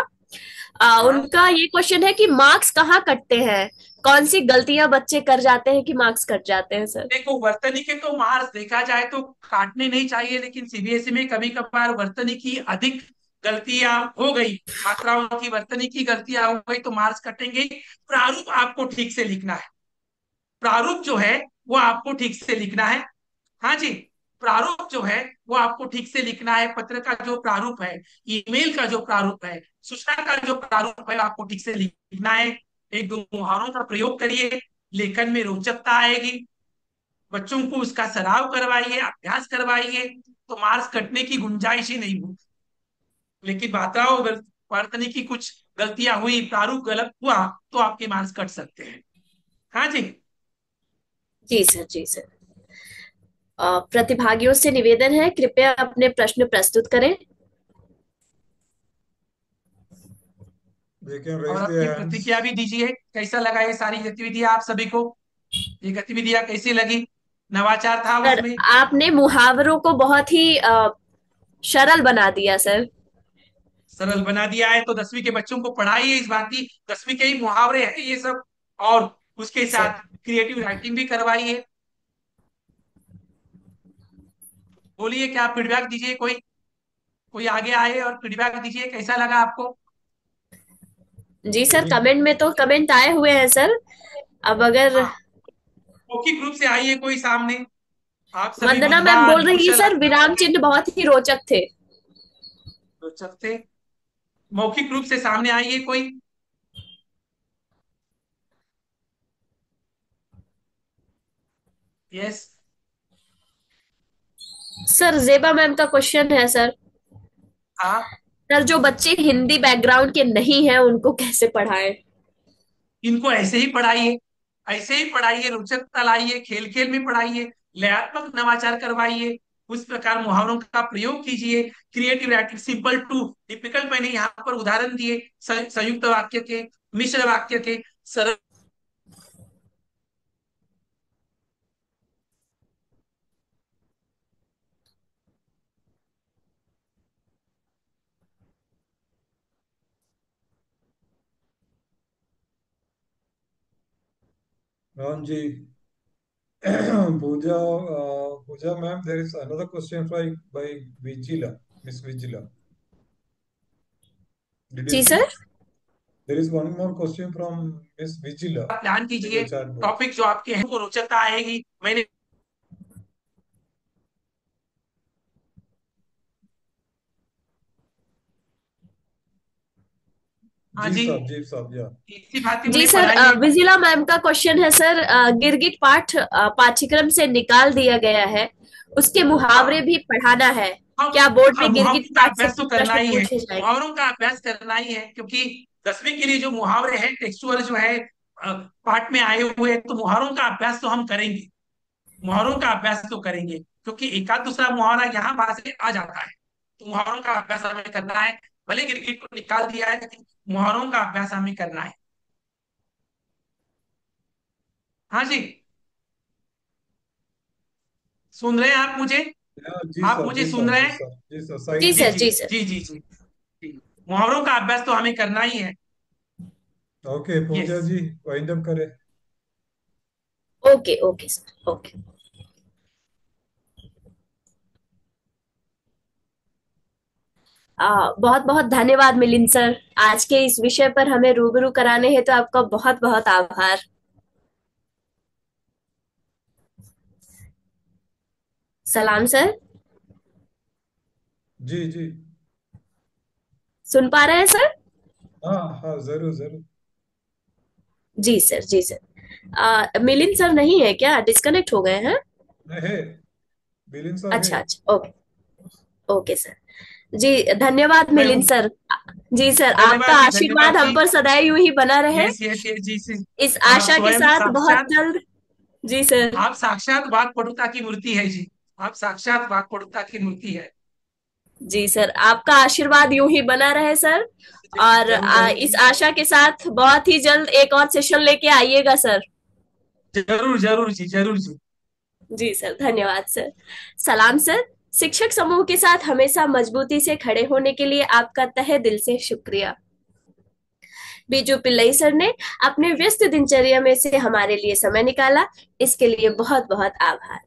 हाँ, उनका ये क्वेश्चन है कि मार्क्स कहाँ कटते हैं? कौन सी गलतियां बच्चे कर जाते हैं कि मार्क्स कट जाते हैं सर? देखो वर्तनी के तो मार्क्स देखा जाए तो काटने नहीं चाहिए, लेकिन सीबीएसई में कभी कभार वर्तनी की अधिक गलतियां हो गई, मात्राओं की वर्तनी की गलतियां हो गई तो मार्क्स कटेंगे। प्रारूप आपको ठीक से लिखना है, प्रारूप जो है वो आपको ठीक से लिखना है। हाँ जी, प्रारूप जो है वो आपको ठीक से लिखना है। पत्र का जो प्रारूप है, ईमेल का जो प्रारूप है, सूचना का जो प्रारूप है, आपको ठीक से लिखना है। एक दो मुहावरों का प्रयोग करिए, लेखन में रोचकता आएगी। बच्चों को उसका सराव करवाइए, अभ्यास करवाइए, तो मार्क्स कटने की गुंजाइश ही नहीं होगी। लेकिन मात्राओं वर्तनी की कुछ गलतियां हुई, प्रारूप गलत हुआ, तो आपके मार्क्स कट सकते हैं। हाँ जी। जी सर, जी सर। प्रतिभागियों से निवेदन है, कृपया अपने प्रश्न प्रस्तुत करें। They can और raise अपनी their hands. प्रतिक्रिया भी दीजिए, कैसा लगा ये सारी गतिविधियां आप सभी को? ये गतिविधियां कैसी लगी? नवाचार था सर, उसमें? आपने मुहावरों को बहुत ही सरल बना दिया सर। सरल बना दिया है तो 10वीं के बच्चों को पढ़ाइए इस बात की, 10वीं के ही मुहावरे हैं ये सब, और उसके सर, साथ क्रिएटिव राइटिंग भी करवाइए। बोलिए, क्या फीडबैक दीजिए, कोई कोई आगे आए और फीडबैक दीजिए, कैसा लगा आपको? जी सर, Very कमेंट में तो कमेंट आए हुए हैं सर। अब अगर हाँ, मौखिक रूप से आइए कोई सामने। आप सभी वंदना मैम बुद्धिमान बोल रही है कुशल सर, विराम चिन्ह बहुत ही रोचक थे। रोचक थे। मौखिक रूप से सामने आइए कोई। यस। सर, जेबा मैम का क्वेश्चन है सर। हाँ, सर, जो बच्चे हिंदी बैकग्राउंड के नहीं हैं उनको कैसे पढ़ाएं? इनको ऐसे ही पढ़ाइए, ऐसे ही पढ़ाइए, रोचकता लाइए, खेल खेल में पढ़ाइए, लयात्मक नवाचार करवाइए, उस प्रकार मुहावरों का प्रयोग कीजिए। Creative writing, simple to difficult, मैंने यहाँ पर उदाहरण दिए संयुक्त वाक्य के, मिश्र वाक्य के, सरल। Ramji. Pooja ma'am, there is another question by Vigila, Miss Vigila. Did you जी see? Sir. There is one more question from Miss Vigila plan in कीजिए, the chat box. टॉपिक जो आपके हैं वो रोचकता आएगी। मैंने हाँ जी, जी साहब, या इसी बात जी उन्हें सर, पढ़ाइए। विजिला मैम का क्वेश्चन है सर, गिरगिट पाठ पाठ्यक्रम से निकाल दिया गया है, उसके मुहावरे हाँ, भी पढ़ाना है। हम क्या बोर्ड में गिरगिट मुहावरों का पाठ से अभ्यास तो करना प्रश्न ही है, पूछे जाएंगे? मुहावरों का अभ्यास करना ही है, क्योंकि 10वीं के लिए जो मुहावरे हैं टेक्सुअल जो है पाठ में आए हुए हैं, तो मुहावरों का अभ्यास तो हम करेंगे, मुहावरों का अभ्यास तो करेंगे, क्योंकि एक आध दूसरा मुहावरा यहाँ वहां से आ जाता है, तो मुहावरों का अभ्यास हमें करना है। भले गिरगिट को निकाल दिया है, लेकिन मुहावरों का अभ्यास हमें करना है। हाँ जी, सुन रहे हैं आप मुझे? आप मुझे सुन रहे हैं? जी सर, जी साइड जी सर, जी जी सर। जी जी जी जी। मुहावरों का अभ्यास तो हमें करना ही है। Okay yes. Pooja ji, wind up करें। Okay okay sir, okay. बहुत बहुत धन्यवाद मिलिंद सर, आज के इस विषय पर हमें रूबरू कराने हेतु आपका बहुत बहुत आभार। सलाम सर। जी जी। सुन पा रहे हैं सर? हाँ हाँ, जरूर जरूर। जी सर, जी सर। मिलिंद सर नहीं है क्या, डिस्कनेक्ट हो गए हैं? है, बिलिन सर है। अच्छा अच्छा, ओके। Okay sir. जी धन्यवाद मैं मिलिंद हूँ। सर। जी सर, आपका धन्यवाद आशीर्वाद हम जी। पर सदैव यूं ही बना रहे, यस यस यस जी जी। इस आप आशा के स्वयं साथ बहुत साक्षात, जल्द। जी सर। आप साक्षात वाक्पटुता की मूर्ति है जी, आप साक्षात वाक्पटुता की मूर्ति है। जी सर, आपका आशीर्वाद यूं ही बना रहे सर। और जरूर जरूर इस जी, आशा के साथ बहुत ही जल्द एक और सेशन लेके आइएगा सर। जरूर जरूर जी, जरूर जी। जी सर, धन्यवाद सर। सलाम सर। शिक्षक समूह के साथ हमेशा मजबूती से खड़े होने के लिए आपका तहे दिल से शुक्रिया। बीजू पिल्लई सर ने अपने व्यस्त दिनचर्या में से हमारे लिए समय निकाला, इसके लिए बहुत बहुत आभार।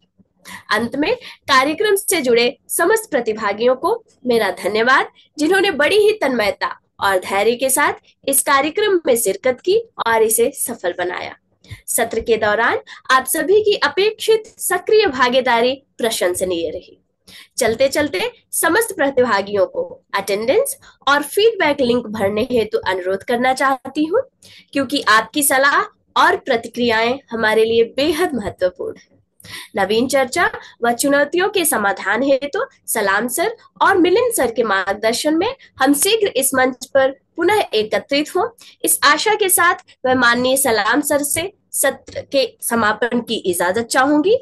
अंत में कार्यक्रम से जुड़े समस्त प्रतिभागियों को मेरा धन्यवाद, जिन्होंने बड़ी ही तन्मयता और धैर्य के साथ इस कार्यक्रम में शिरकत की और इसे सफल बनाया। सत्र के दौरान आप सभी की अपेक्षित सक्रिय भागीदारी प्रशंसनीय रही। चलते चलते समस्त प्रतिभागियों को अटेंडेंस और फीडबैक लिंक भरने हेतु अनुरोध करना चाहती हूँ, क्योंकि आपकी सलाह और प्रतिक्रियाएं हमारे लिए बेहद महत्वपूर्ण है। नवीन चर्चा व चुनौतियों के समाधान हेतु सलाम सर और मिलिंद सर के मार्गदर्शन में हम शीघ्र इस मंच पर पुनः एकत्रित हों, इस आशा के साथ मैं माननीय सलाम सर से सत्र के समापन की इजाजत चाहूंगी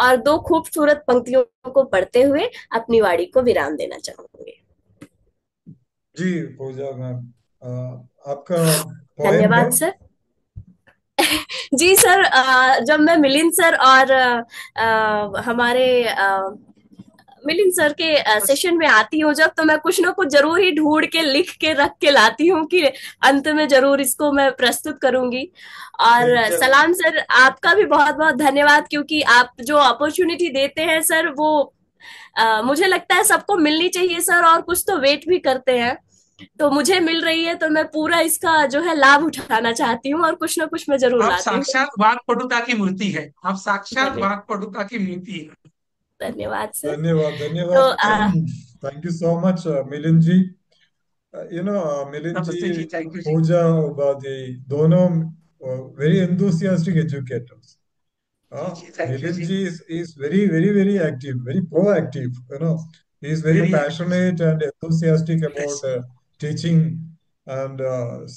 और दो खूबसूरत पंक्तियों को पढ़ते हुए अपनी वाणी को विराम देना चाहूंगी। जी पूजा मैम, आपका पोएम है? धन्यवाद सर। जी सर, जब मैं मिलिंद सर और हमारे मिलिंद सर के सेशन में आती हूँ जब, तो मैं कुछ ना कुछ जरूर ही ढूंढ के लिख के रख के लाती हूँ कि अंत में जरूर इसको मैं प्रस्तुत करूंगी। और ठीक है। सलाम सर, आपका भी बहुत बहुत धन्यवाद, क्योंकि आप जो अपॉर्चुनिटी देते हैं सर वो मुझे लगता है सबको मिलनी चाहिए सर, और कुछ तो वेट भी करते हैं। तो मुझे मिल रही है तो मैं पूरा इसका जो है लाभ उठाना चाहती हूँ, और कुछ ना कुछ मैं जरूर आप लाती हूँ। साक्षात वाक्पटुता की मूर्ति है, आप साक्षात धन्यवाद। वाक्पटुता की मूर्ति है। धन्यवाद सर। धन्यवाद तो धन्यवाद। Thank you so much Milind ji. Milind नमस्ते जी, जी, थैंक यू जी। पूजा उपाध्याय दोनों वेरी enthusiastic educators. जी जी, thank you Milind ji. ji is very, very, very active, very proactive. He is very very active जी। passionate and enthusiastic yes about teaching. And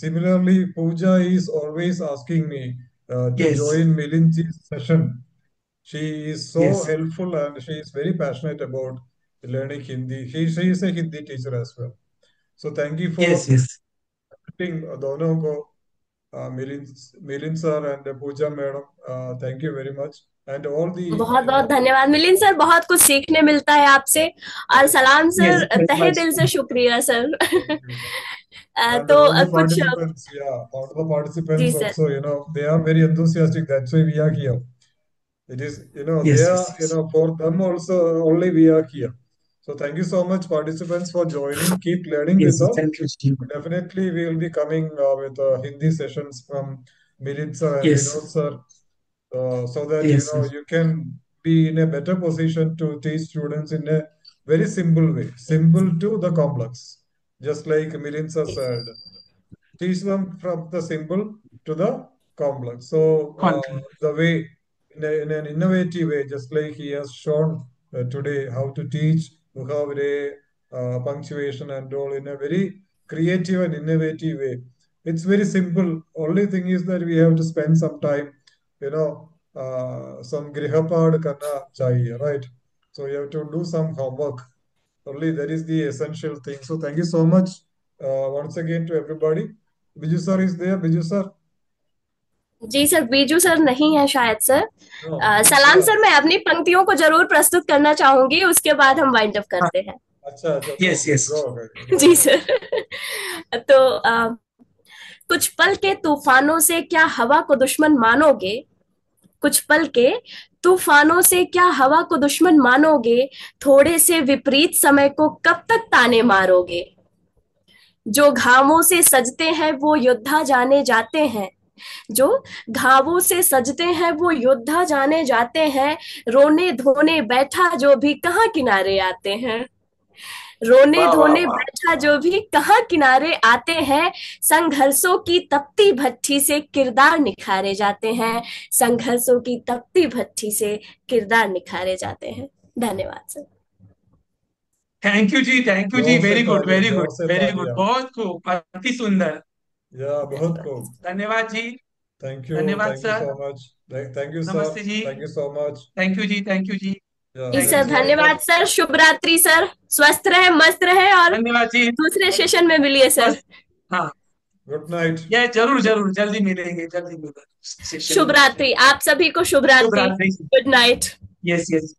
similarly, Pooja is always asking me to yes join Milind ji's session. She is so yes helpful and she is very passionate about learning Hindi. She is a Hindi teacher as well. So thank you for yes yes. meeting दोनों को, Milind Milind sir and Pooja madam, thank you very much and all the बहुत बहुत धन्यवाद Milind sir, बहुत कुछ सीखने मिलता है आपसे। और सलाम यस सर, वेरी तहे मच। दिल से शुक्रिया सर। and तो all the कुछ participants, yeah, all the जी participants sir. also, they are very enthusiastic. That's why we are here. It is, they yes are, yes yes. for them also, only we are here. So thank you so much, participants, for joining. Keep learning yes with yes, us. Thank you जी। Definitely, we will be coming with Hindi sessions from Milind sir and yes Vinod sir, so that yes you can be in a better position to teach students in a very simple way, simple to the complex. Just like Milind sir said, teach them from the simple to the complex. So confident. the way, in an innovative way, just like he has shown today, how to teach vocabulary, punctuation, and all in a very creative and innovative way. It's very simple. Only thing is that we have to spend some time, some grihapad karna chahiye, right? So you have to do some homework. Only that is the essential thing. So thank you so much once again to everybody. Biju sir is there. Biju sir. जी sir, Biju sir नहीं है शायद sir. No. सलाम Yeah. Sir, मैं अपनी पंक्तियों को जरूर प्रस्तुत करना चाहूंगी, उसके बाद हम वाइंड अप हाँ। करते हैं। अच्छा अच्छा, yes okay. Yes. Go ahead. Go जी ahead. सर। तो कुछ पल के तूफानों से क्या हवा को दुश्मन मानोगे, कुछ पल के तूफानों से क्या हवा को दुश्मन मानोगे, थोड़े से विपरीत समय को कब तक ताने मारोगे। जो घावों से सजते हैं वो योद्धा जाने जाते हैं, जो घावों से सजते हैं वो योद्धा जाने जाते हैं, रोने धोने बैठा जो भी कहाँ किनारे आते हैं। रोने वाह वाह धोने वाह। बैठा जो भी कहाँ किनारे आते हैं, संघर्षों की तपती भट्ठी से किरदार निखारे जाते हैं, संघर्षों की तपती भट्ठी से किरदार निखारे जाते हैं। धन्यवाद सर। थैंक यू जी, थैंक यू जी, जोर से वेरी गुड तालियां, वेरी जोर गुड से वेरी गुड, तालियां. बहुत खूब, अति सुंदर। Yeah, बहुत धन्यवाद। खूब. धन्यवाद जी। धन्यवाद Thank you sir. so much. Thank you, sir. नमस्ते जी। Thank you so much. Thank you जी, थैंक यू जी। Yeah, जी thank sir, you let's so wrap up. धन्यवाद सर। शुभ रात्रि सर, स्वस्थ रहे, मस्त रहे, और धन्यवाद जी। दूसरे सेशन में मिलिए सर। बस। हाँ। Good night. ये जरूर जरूर, जल्दी मिलेंगे, जल्दी मिलेंगे सेशन शुभ में। रात्रि, आप सभी को शुभ शुभ रात्रि। रात्रि। Good night. Yes yes.